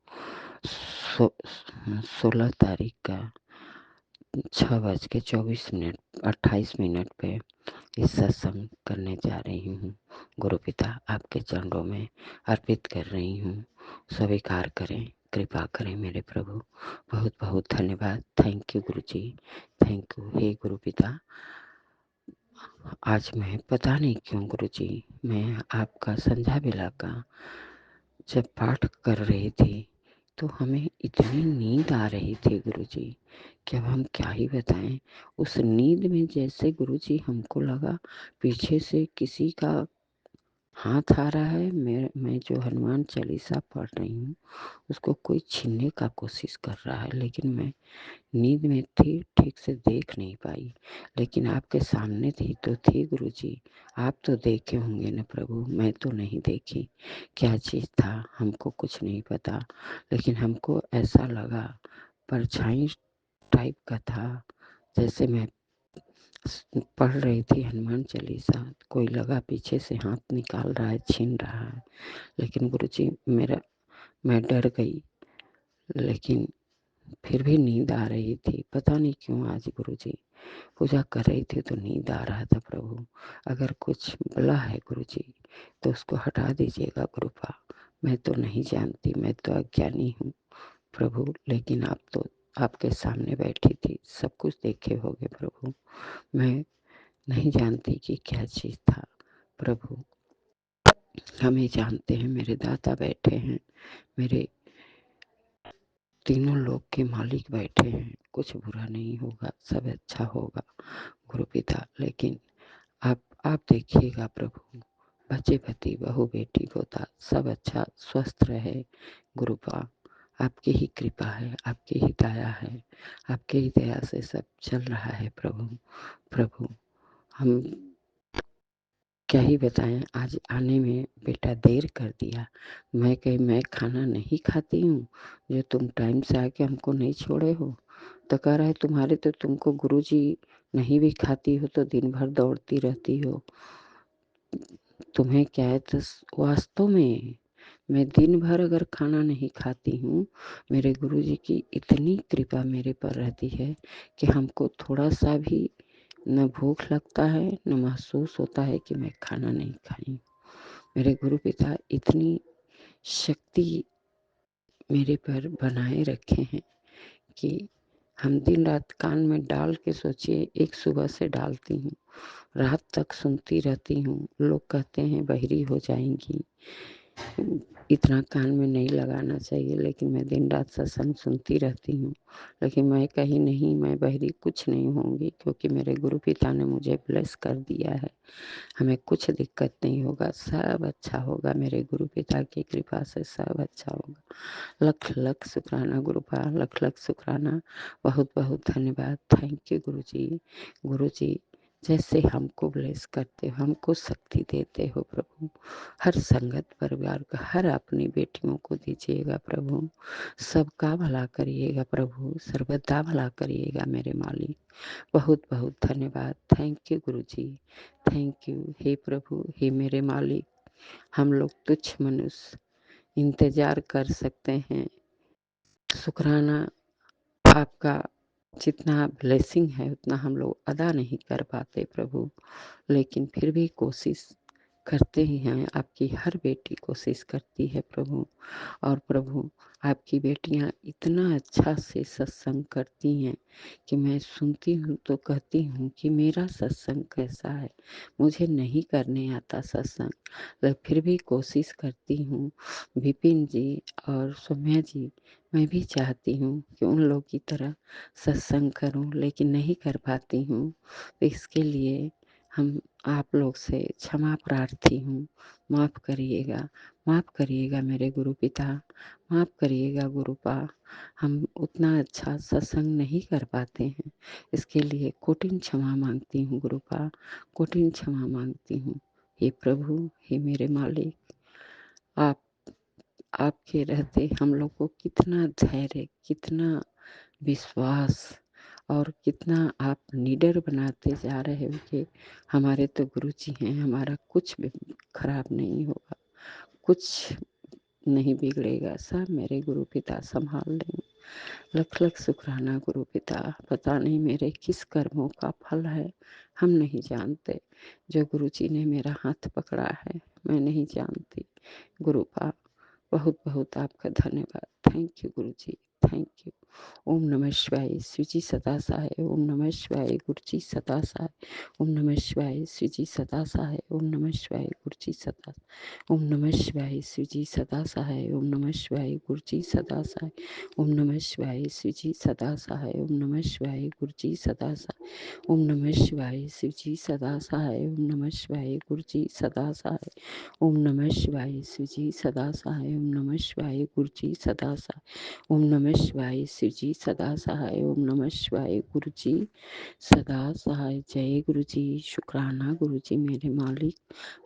16 तारीख का 6:24 पे इस सत्संग करने जा रही हूँ। गुरुपिता आपके चरणों में अर्पित कर रही हूँ, स्वीकार करें, कृपा करें मेरे प्रभु। बहुत बहुत धन्यवाद। Thank you Guru ji, thank you. हे गुरुपिता, आज मैं पता नहीं क्यों गुरु जी, मैं आपका संध्या बेला का जब पाठ कर रही थी तो हमें इतनी नींद आ रही थी गुरु जी कि अब हम क्या ही बताएं। उस नींद में जैसे गुरु जी हमको लगा पीछे से किसी का हाथ आ रहा है। मैं जो हनुमान चालीसा पढ़ रही हूँ उसको कोई छीनने का कोशिश कर रहा है, लेकिन मैं नींद में थी, ठीक से देख नहीं पाई। लेकिन आपके सामने थी तो थी गुरु जी, आप तो देखे होंगे ना प्रभु, मैं तो नहीं देखी। क्या चीज़ था हमको कुछ नहीं पता, लेकिन हमको ऐसा लगा परछाई टाइप का था। जैसे मैं पढ़ रही थी हनुमान चालीसा, कोई लगा पीछे से हाथ निकाल रहा है, छीन रहा है। लेकिन गुरु जी मैं डर गई, लेकिन फिर भी नींद आ रही थी। पता नहीं क्यों आज गुरु जी पूजा कर रही थी तो नींद आ रहा था प्रभु। अगर कुछ बोला है गुरु जी तो उसको हटा दीजिएगा कृपा। मैं तो नहीं जानती, मैं तो अज्ञानी हूँ प्रभु, लेकिन आप तो आपके सामने बैठी थी, सब कुछ देखे होगे प्रभु। मैं नहीं जानती कि क्या चीज़ था प्रभु। हमें जानते हैं मेरे दाता बैठे हैं, मेरे तीनों लोक के मालिक बैठे हैं, कुछ बुरा नहीं होगा, सब अच्छा होगा गुरु पिता। लेकिन आप देखिएगा प्रभु, बच्चे पति बहू बेटी पोता सब अच्छा स्वस्थ रहे गुरुपा। आपकी ही कृपा है, आपकी ही दया है, आपकी ही दया से सब चल रहा है प्रभु। प्रभु हम क्या ही बताएं, आज आने में बेटा देर कर दिया। मैं कही मैं खाना नहीं खाती हूँ जो तुम टाइम से आके हमको नहीं छोड़े हो। तो कह रहा है तुम्हारे तो तुमको गुरुजी नहीं भी खाती हो तो दिन भर दौड़ती रहती हो, तुम्हें क्या है। तो वास्तव में मैं दिन भर अगर खाना नहीं खाती हूँ, मेरे गुरुजी की इतनी कृपा मेरे पर रहती है कि हमको थोड़ा सा भी न भूख लगता है न महसूस होता है कि मैं खाना नहीं खाई। मेरे गुरु पिता इतनी शक्ति मेरे पर बनाए रखे हैं कि हम दिन रात कान में डाल के सोचिए, एक सुबह से डालती हूँ, रात तक सुनती रहती हूँ। लोग कहते हैं बहरी हो जाएंगी, इतना कान में नहीं लगाना चाहिए, लेकिन मैं दिन रात सत्संग सुनती रहती हूँ। लेकिन मैं कहीं नहीं, मैं बहरी कुछ नहीं होंगी, क्योंकि मेरे गुरु पिता ने मुझे ब्लेस कर दिया है। हमें कुछ दिक्कत नहीं होगा, सब अच्छा होगा। मेरे गुरु पिता की कृपा से सब अच्छा होगा। लख लख शुक्राना गुरुपा, लख लख शुक्राना। बहुत बहुत धन्यवाद। थैंक यू गुरु जी। गुरु जी जैसे हमको ब्लेस करते हो, हमको शक्ति देते हो प्रभु, हर संगत परिवार को, हर अपनी बेटियों को दीजिएगा प्रभु। सबका भला करिएगा प्रभु, सर्वदा भला करिएगा मेरे मालिक। बहुत बहुत धन्यवाद। Thank you Guru ji, thank you. हे प्रभु, हे मेरे मालिक, हम लोग तुच्छ मनुष्य इंतजार कर सकते हैं, शुक्राना आपका जितना ब्लेसिंग है उतना हम लोग अदा नहीं कर पाते प्रभु, लेकिन फिर भी कोशिश करते ही हैं। आपकी हर बेटी कोशिश करती है प्रभु। और प्रभु आपकी बेटियां इतना अच्छा से सत्संग करती हैं कि मैं सुनती हूँ तो कहती हूँ कि मेरा सत्संग कैसा है। मुझे नहीं करने आता सत्संग, लेकिन फिर भी कोशिश करती हूँ। विपिन जी और सौम्या जी, मैं भी चाहती हूँ कि उन लोग की तरह सत्संग करूँ, लेकिन नहीं कर पाती हूँ। तो इसके लिए हम आप लोग से क्षमा प्रार्थी हूँ। माफ़ करिएगा मेरे गुरु पिता, माफ़ करिएगा गुरुपा। हम उतना अच्छा सत्संग नहीं कर पाते हैं, इसके लिए कोटिन क्षमा मांगती हूँ गुरुपा, कोटिन क्षमा मांगती हूँ। हे प्रभु, हे मेरे मालिक, आप आपके रहते हम लोग को कितना धैर्य, कितना विश्वास और कितना आप निडर बनाते जा रहे हो कि हमारे तो गुरुजी हैं, हमारा कुछ भी खराब नहीं होगा, कुछ नहीं बिगड़ेगा, सब मेरे गुरु पिता संभाल लेंगे। लख लख शुक्राना गुरु पिता। पता नहीं मेरे किस कर्मों का फल है, हम नहीं जानते। जो गुरुजी ने मेरा हाथ पकड़ा है, मैं नहीं जानती। गुरुपा, बहुत बहुत आपका धन्यवाद। Thank you Guruji, thank you. ओम नमः शिवाय, शिवजी सदा सहाय। ओम नमः शिवाय, गुरुजी सदा सहाय। ओम नमः शिवाय, शिवजी सदा सहाय। ओम नमः शिवाय, गुरुजी सदा। ओम नमः शिवाय, शिवजी सदा सहाय। ओम नमः शिवाय, गुरुजी सदा सहाय। ओम नमः शिवाय, शिवजी सदा सहाय। ओम नमः शिवाय, गुरुजी सदा सहाय। ओम नमः शिवाय, शिवजी सदा सहाय। ओम नमः शिवाय, गुरुजी सदा सहाय। ओम नमः शिवाय, शिवजी सदा सहाय। ओम नमः शिवाय, गुरुजी सदा सहाय। ओम नमः शिवाय, शिवजी सदा सहाय। ओम नमः शिवाय, गुरुजी सदा सहाय। जय गुरुजी, शुक्राना गुरुजी मेरे मालिक,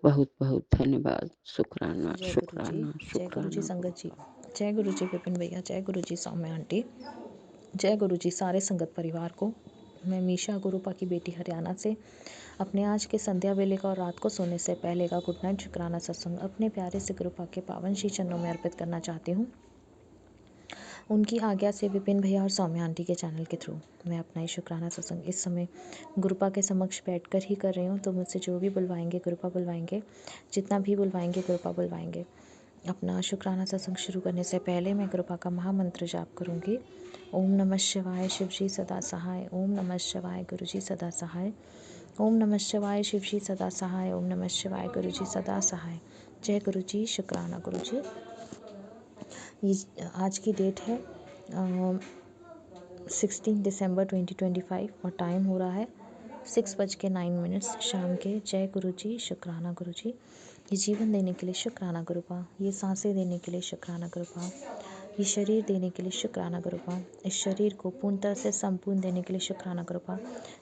बहुत बहुत धन्यवाद। शुक्राना जय गुरु जी, शुक्राना जय गुरु जी शुक्राना संगत जी, जय गुरु जी विपिन भैया, जय गुरु जी सौम्या आंटी, जय गुरु जी सारे संगत परिवार को। मैं मीशा गुरुपा की बेटी हरियाणा से अपने आज के संध्या वेले का और रात को सोने से पहले का गुड नाइट शुक्राना सत्संग अपने प्यारे से गुरुपा के पावन श्री चरणों में अर्पित करना चाहती हूँ। उनकी आज्ञा से विपिन भैया और सौम्या आंटी के चैनल के थ्रू मैं अपना ये शुक्राना सत्संग इस समय गुरुपा के समक्ष बैठकर ही कर रही हूँ। तो मुझसे जो भी बुलवाएंगे गुरुपा बुलवाएंगे, जितना भी बुलवाएंगे गुरुपा बुलवाएंगे। अपना शुक्राना सत्संग शुरू करने से पहले मैं गुरुपा का महामंत्र जाप करूँगी। ओम नमः शिवाय, शिवजी सदा सहाय। ओम नमः शिवाय, गुरुजी सदा सहाय। ओम नमः शिवाय, शिवजी सदा सहाय। ओम नमः शिवाय, गुरुजी सदा सहाय। जय गुरुजी, शुक्राना गुरुजी। ये आज की डेट है 16 दिसंबर 2025 और टाइम हो रहा है 6:09 शाम के। जय गुरुजी, शुक्राना गुरुजी। ये जीवन देने के लिए शुक्राना गुरुपा, ये सांसें देने के लिए शुक्राना गुरुपा, ये शरीर देने के लिए शुक्राना गुरुपा, इस शरीर को पूर्ण तरह से संपूर्ण देने के लिए शुक्राना गुरुपा,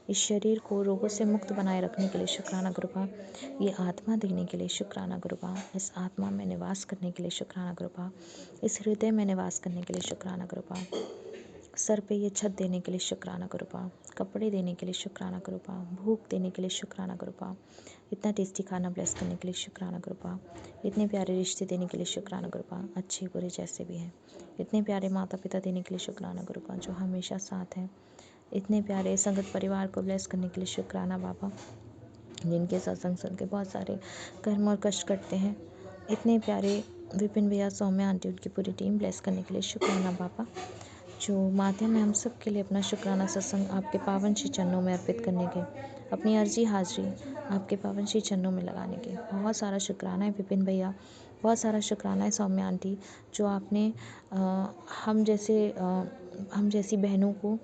इस शरीर को रोगों से मुक्त बनाए रखने के लिए शुक्राना गुरुपा, ये आत्मा देने के लिए शुक्राना गुरुपा, इस आत्मा में निवास करने के लिए शुक्राना गुरुपा, इस हृदय में निवास करने के लिए शुक्राना गुरुपा, सर पे ये छत देने के लिए शुक्राना गुरुपा, कपड़े देने के लिए शुक्राना गुरुपा, भूख देने के लिए शुक्राना गुरुपा, इतना टेस्टी खाना ब्लेस करने के लिए शुक्राना गुरुपा, इतने प्यारे रिश्ते देने के लिए शुक्राना गुरुपा, अच्छे बुरे जैसे भी हैं, इतने प्यारे माता पिता देने के लिए शुक्राना गुरुपा जो हमेशा साथ हैं, इतने प्यारे संगत परिवार को ब्लेस करने के लिए शुक्राना बाबा जिनके सत्संग सुन के बहुत सारे कर्म और कष्ट कटते हैं, इतने प्यारे विपिन भैया, सौम्या आंटी, उनकी पूरी टीम ब्लेस करने के लिए शुक्राना बाबा जो माध्यम है हम सब के लिए अपना शुक्राना सत्संग आपके पावन श्री चरणों में अर्पित करने के, अपनी अर्जी हाजिरी आपके पावन श्री चरणों में लगाने के। बहुत सारा शुक्राना है विपिन भैया, बहुत सारा शुक्राना है सौम्या आंटी जो आपने हम जैसी बहनों को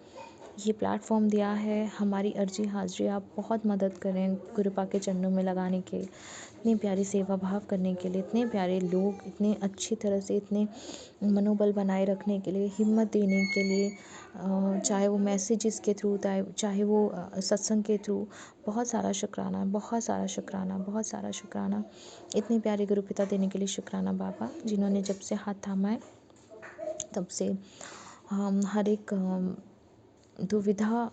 ये प्लेटफॉर्म दिया है। हमारी अर्जी हाजिरी आप बहुत मदद करें गुरुपा के चरणों में लगाने के, इतनी प्यारी सेवा भाव करने के लिए, इतने प्यारे लोग इतने अच्छी तरह से इतने मनोबल बनाए रखने के लिए, हिम्मत देने के लिए, चाहे वो मैसेजेस के थ्रू चाहे वो सत्संग के थ्रू, बहुत सारा शुक्राना, बहुत सारा शुक्राना, बहुत सारा शुक्राना। इतने प्यारे गुरु पिता देने के लिए शुक्राना बाबा जिन्होंने जब से हाथ थामा है तब से हम हर एक दुविधा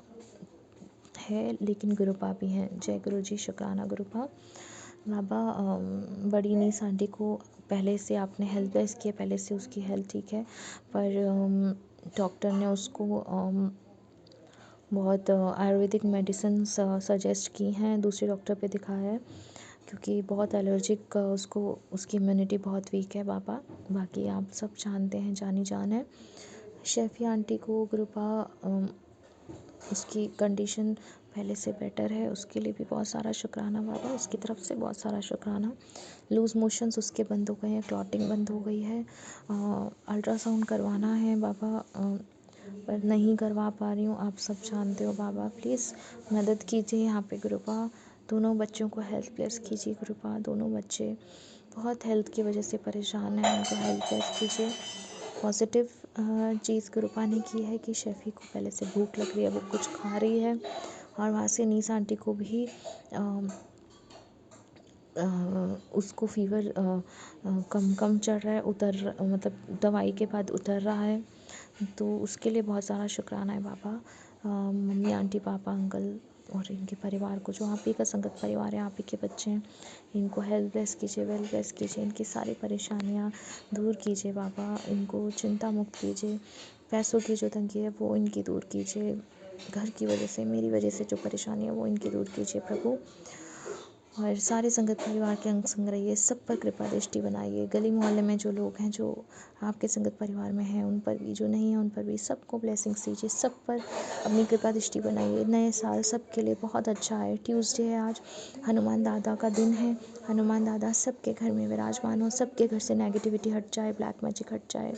है लेकिन गुरुपा भी हैं। जय गुरु जी, शुक्राना गुरुपा। बाबा बड़ी नीस आंटी को पहले से आपने हेल्थ ब्लेस किया, पहले से उसकी हेल्थ ठीक है, पर डॉक्टर ने उसको बहुत आयुर्वेदिक मेडिसिन सजेस्ट की हैं, दूसरे डॉक्टर पे दिखाया है क्योंकि बहुत एलर्जिक उसको, उसकी इम्यूनिटी बहुत वीक है बाबा। बाकी आप सब जानते हैं, जानी जान है। शेफी आंटी को गुरुपा उसकी कंडीशन पहले से बेटर है, उसके लिए भी बहुत सारा शुक्राना बाबा, उसकी तरफ से बहुत सारा शुक्राना। लूज़ मोशंस उसके बंद हो गए हैं, क्लॉटिंग बंद हो गई है, अल्ट्रासाउंड करवाना है बाबा पर नहीं करवा पा रही हूँ। आप सब जानते हो बाबा, प्लीज़ मदद कीजिए यहाँ पे गुरुपा। दोनों बच्चों को हेल्थ ब्लेस कीजिए कृपा। दोनों बच्चे बहुत हेल्थ की वजह से परेशान हैं, उनको हेल्थ ब्लेस कीजिए। पॉजिटिव चीज़ कृपा ने की है कि शेफ़ी को पहले से भूख लग रही है, वो कुछ खा रही है। और वहाँ से नीस आंटी को भी उसको फीवर कम कम चढ़ रहा है, मतलब दवाई के बाद उतर रहा है, तो उसके लिए बहुत सारा शुक्राना है बाबा। मम्मी आंटी पापा अंकल और इनके परिवार को, जो आप ही का संगत परिवार है, आप ही के बच्चे हैं, इनको हेल्थ ब्लेस कीजिए, वेल ब्लेस कीजिए, इनकी सारी परेशानियाँ दूर कीजिए बाबा, इनको चिंता मुक्त कीजिए। पैसों की जो तंगी है वो इनकी दूर कीजिए, घर की वजह से, मेरी वजह से जो परेशानी है वो इनकी दूर कीजिए प्रभु। और सारे संगत परिवार के अंग संग रहिए, सब पर कृपा दृष्टि बनाइए। गली मोहल्ले में जो लोग हैं, जो आपके संगत परिवार में हैं, उन पर भी, जो नहीं है उन पर भी, सबको ब्लेसिंग्स दीजिए, सब पर अपनी कृपा दृष्टि बनाइए। नए साल सबके लिए बहुत अच्छा है। ट्यूसडे है आज, हनुमान दादा का दिन है। हनुमान दादा सबके घर में विराजमान हो, सबके घर से नेगेटिविटी हट जाए, ब्लैक मैजिक हट जाए।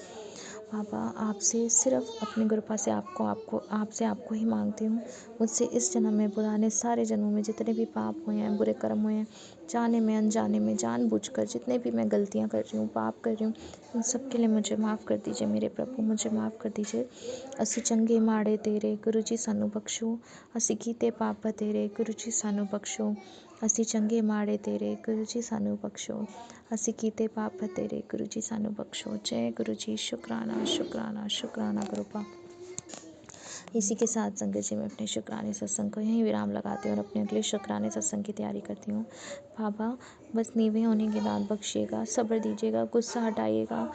बाबा आपसे सिर्फ अपनी कृपा से आपको ही मांगती हूँ। मुझसे इस जन्म में, पुराने सारे जन्मों में जितने भी पाप हुए हैं, बुरे कर्म हुए हैं, जाने में अनजाने में, जानबूझकर जितने भी मैं गलतियाँ कर रही हूँ, पाप कर रही हूँ, उन सब के लिए मुझे माफ़ कर दीजिए मेरे प्रभु, मुझे माफ़ कर दीजिए। असी चंगे माड़े तेरे गुरु जी सानू बख्शो, असी कीते पाप तेरे गुरु जी सानू बख्शो, असी चंगे माड़े तेरे गुरु जी सानू बख्शो, असी कीते पाप तेरे गुरु जी सानू बख्शो। जय गुरु जी। शुक्राना शुक्राना शुक्राना कृपा। इसी के साथ संगत जी मैं अपने शुक्राने सत्संग को यहीं विराम लगाती हूँ और अपने अगले शुक्राने सत्संग की तैयारी करती हूँ। बाबा बस नीवे होने की दात बख्शिएगा, सब्र दीजिएगा, गुस्सा हटाइएगा।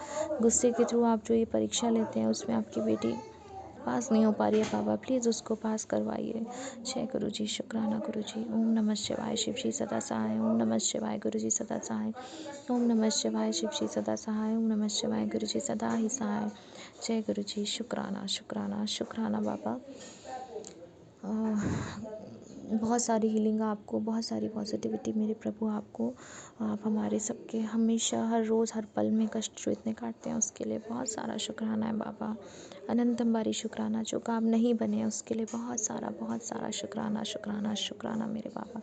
गुस्से के थ्रू आप जो ये परीक्षा लेते हैं उसमें आपकी बेटी पास नहीं हो पा रही है बाबा, प्लीज़ उसको पास करवाइए। जय गुरु जी। शुक्राना गुरु जी। ओम नमः शिवाय, शिव जी सदा सहाय। ओम नमः शिवाय, गुरु जी सदा सहाय। ओम नमः शिवाय, शिव जी सदा सहाय। ओम नमः शिवाय, गुरु जी सदा ही सहाय। जय गुरु जी। शुक्राना शुक्राना शुक्राना बाबा। बहुत सारी हीलिंग आपको, बहुत सारी पॉजिटिविटी मेरे प्रभु आपको। आप हमारे सबके हमेशा, हर रोज़, हर पल में कष्ट जो इतने काटते हैं उसके लिए बहुत सारा शुक्राना है बाबा। अनंतम बारी शुक्राना। जो काम नहीं बने हैं उसके लिए बहुत सारा शुक्राना शुक्राना शुक्राना मेरे बाबा।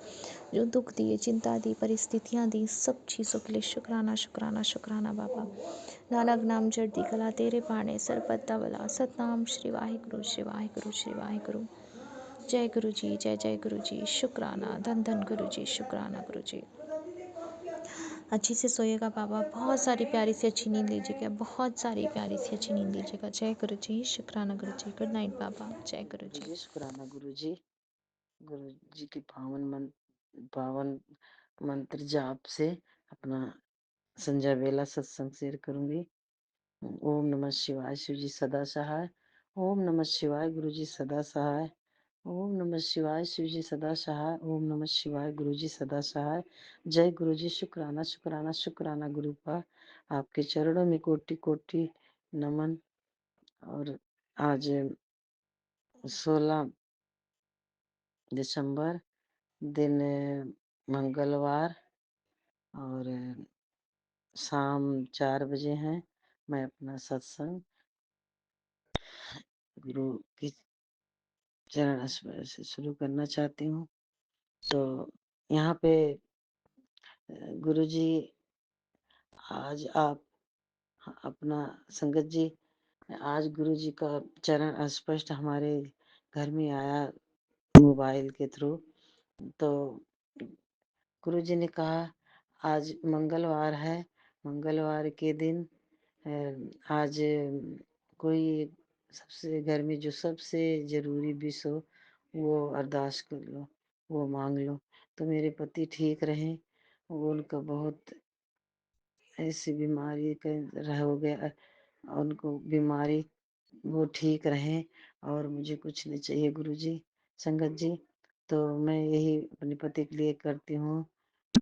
जो दुख दिए, चिंता दी, परिस्थितियाँ दी, सब चीज़ों के लिए शुक्राना शुक्राना शुक्राना बाबा। नानक नाम जड़ती कला तेरे पाने, सरपत्ता वाला सतनाम श्री वाहिगुरु श्री वाहिगुरु श्री वाहिगुरु। जय गुरु जी। जय जय गुरु जी। शुक्राना। धन धन गुरु जी। शुक्राना गुरु जी। अच्छी से सोइएगा बाबा, बहुत सारी प्यारी सी अच्छी नींद लीजिएगा, बहुत सारी प्यारी सी अच्छी नींद लीजिएगा। जय गुरु जी। शुक्राना गुरु जी। गुड नाइट बाबा। जय गुरु जी। जी शुक्राना गुरु जी। गुरु जी की पावन मंत्र जाप से अपना संध्या बेला सत्संग शेयर करूंगी। ओम नमः शिवाय, शिव जी सदा सहाय। ओम नमः शिवाय, गुरु जी सदा सहाय। ओम नमः शिवाय, शिव जी सदा सहाय। ओम नमः शिवाय, गुरु जी सदा सहाय। जय गुरु जी। शुक्राना शुक्राना शुक्राना गुरु का। आपके चरणों में कोटि कोटि नमन। और आज 16 दिसंबर, दिन मंगलवार, और शाम 4 बजे हैं। मैं अपना सत्संग गुरु की चरण स्पर्श से शुरू करना चाहती हूँ। तो यहाँ पे गुरु जी, आज आप अपना संगत जी, आज गुरु जी का चरण स्पष्ट हमारे घर में आया मोबाइल के थ्रू। तो गुरु जी ने कहा आज मंगलवार है, मंगलवार के दिन आज कोई सबसे घर में जो सबसे जरूरी विष हो वो अरदास कर लो, वो मांग लो तो मेरे पति ठीक रहें। वो उनका बहुत ऐसी बीमारी का हो गया, उनको बीमारी, वो ठीक रहें और मुझे कुछ नहीं चाहिए गुरु जी, संगत जी। तो मैं यही अपने पति के लिए करती हूँ,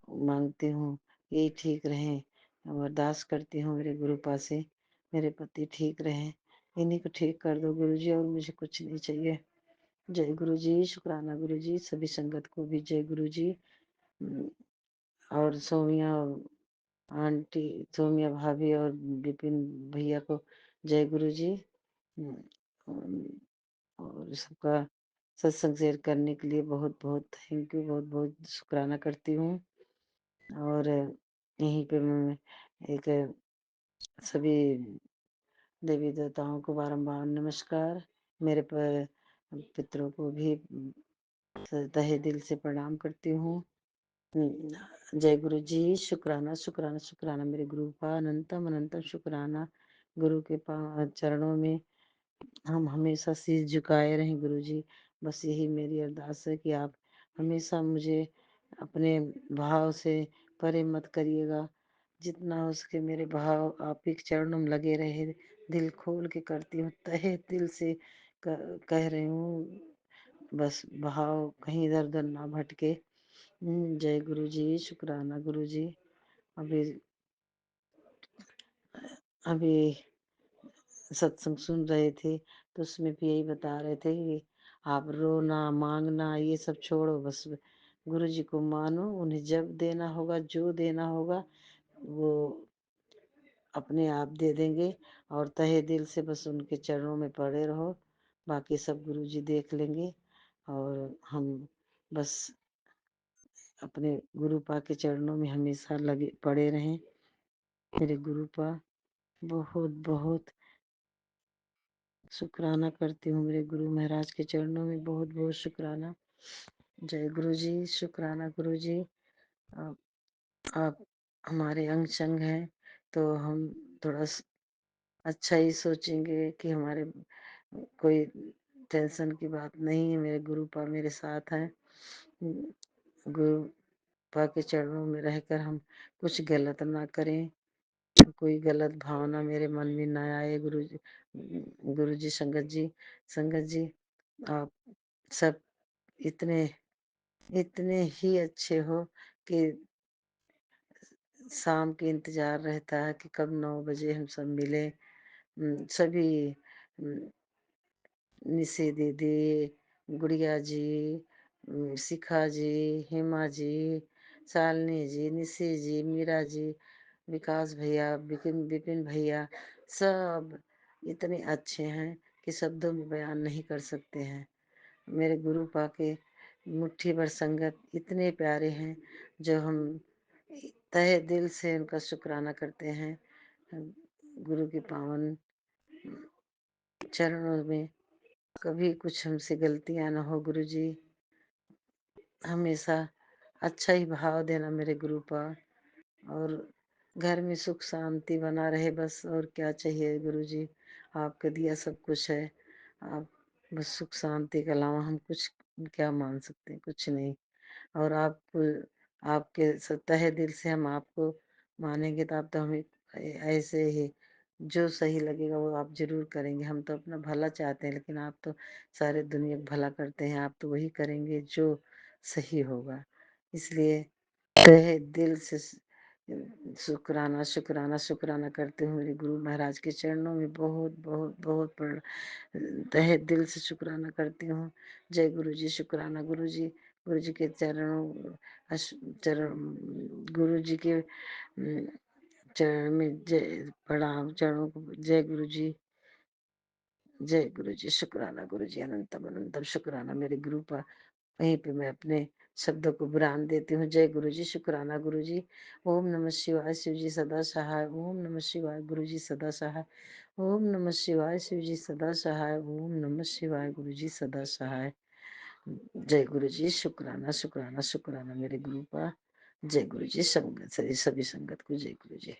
मांगती हूँ, यही ठीक रहें। अरदास करती हूँ मेरे गुरु पास से, मेरे पति ठीक रहें, इन्हीं को ठीक कर दो गुरु जी, और मुझे कुछ नहीं चाहिए। जय गुरु जी। शुक्राना गुरु जी। सभी संगत को भी जय गुरु जी। और सौम्या आंटी, सौम्या भाभी और विपिन भैया को जय गुरु जी। और सबका सत्संग शेयर करने के लिए बहुत बहुत थैंक यू, बहुत बहुत शुक्राना करती हूँ। और यहीं पे मैं एक सभी देवी देवताओं को बारंबार नमस्कार, मेरे पितरों को भी तहे दिल से प्रणाम करती हूँ। जय गुरु जी। शुक्राना शुक्राना शुक्राना मेरे गुरु का अनंतम अनंतम शुक्राना। गुरु के चरणों में हम हमेशा शीश झुकाए रहें गुरु जी। बस यही मेरी अरदास है कि आप हमेशा मुझे अपने भाव से परे मत करिएगा। जितना हो सके मेरे भाव आप ही के चरणों में लगे रहे। दिल खोल के करती हूँ, तहे दिल से कह रही हूँ। बस भाव कहीं इधर उधर ना भटके। जय गुरु जी। शुक्राना गुरु जी। अभी अभी सत्संग सुन रहे थे तो उसमें भी यही बता रहे थे कि आप रोना मांगना ये सब छोड़ो, बस गुरु जी को मानो। उन्हें जब देना होगा, जो देना होगा वो अपने आप दे देंगे। और तहे दिल से बस उनके चरणों में पड़े रहो, बाकी सब गुरु जी देख लेंगे। और हम बस अपने गुरु पा के चरणों में हमेशा लगे पड़े रहें। मेरे गुरु पा बहुत बहुत शुक्राना करती हूँ। मेरे गुरु महाराज के चरणों में बहुत बहुत शुक्राना। जय गुरु जी। शुक्राना गुरु जी। आप हमारे अंग संग हैं तो हम थोड़ा अच्छा ही सोचेंगे कि हमारे कोई टेंशन की बात नहीं है। मेरे गुरु पा मेरे साथ हैं। गुरु पा के चरणों में रहकर हम कुछ गलत ना करें, कोई गलत भावना मेरे मन में ना आए। गुरु जी संगत जी आप सब इतने इतने ही अच्छे हो कि शाम के इंतजार रहता है कि कब 9 बजे हम सब मिले। सभी निशी दीदी, गुड़िया जी, शिखा जी, हेमा जी, शालिनी जी, निशी जी, मीरा जी, विकास भैया, विपिन भैया, सब इतने अच्छे हैं कि शब्दों में बयान नहीं कर सकते हैं। मेरे गुरु पाके मुट्ठी भर संगत इतने प्यारे हैं जो हम तहे दिल से उनका शुक्राना करते हैं। गुरु के पावन चरणों में कभी कुछ हमसे गलतियां ना हो। गुरु जी हमेशा अच्छा ही भाव देना मेरे गुरु पर, और घर में सुख शांति बना रहे बस। और क्या चाहिए गुरु जी, आपका दिया सब कुछ है। आप बस सुख शांति के अलावा हम कुछ क्या मान सकते हैं, कुछ नहीं। और आपको आपके तहे दिल से हम आपको मानेंगे तो आप तो हमें ऐसे ही जो सही लगेगा वो आप जरूर करेंगे। हम तो अपना भला चाहते हैं, लेकिन आप तो सारे दुनिया का भला करते हैं। आप तो वही करेंगे जो सही होगा। इसलिए तहे दिल से शुक्राना शुक्राना शुक्राना करते हुए मेरे गुरु महाराज के चरणों में बहुत बहुत बहुत तहे दिल से शुक्राना करती हूँ। जय गुरु जी। शुक्राना गुरु जी। गुरु जी के चरण गुरु जी के चरण में जय प्रणाम। चरणों को जय गुरु जी। जय गुरु जी। शुक्राना गुरु जी। अनंतम अनंतम शुक्राना मेरे गुरु पर। वहीं पे मैं अपने शब्दों को विराम देती हूँ। जय गुरु जी। शुक्राना गुरु जी। ओम नमः शिवाय। शिव जी सदा सहाय। ओम नमः शिवाय। गुरु जी सदा सहाय। ओम नमः शिवाय। शिव जी सदा सहाय। ओम नमः शिवाय। गुरु जी सदा सहाय। जय गुरु जी। शुक्राना शुक्राना शुक्राना मेरे गुरु का। जय गुरु जी। संगत सभी संगत को जय गुरु जी।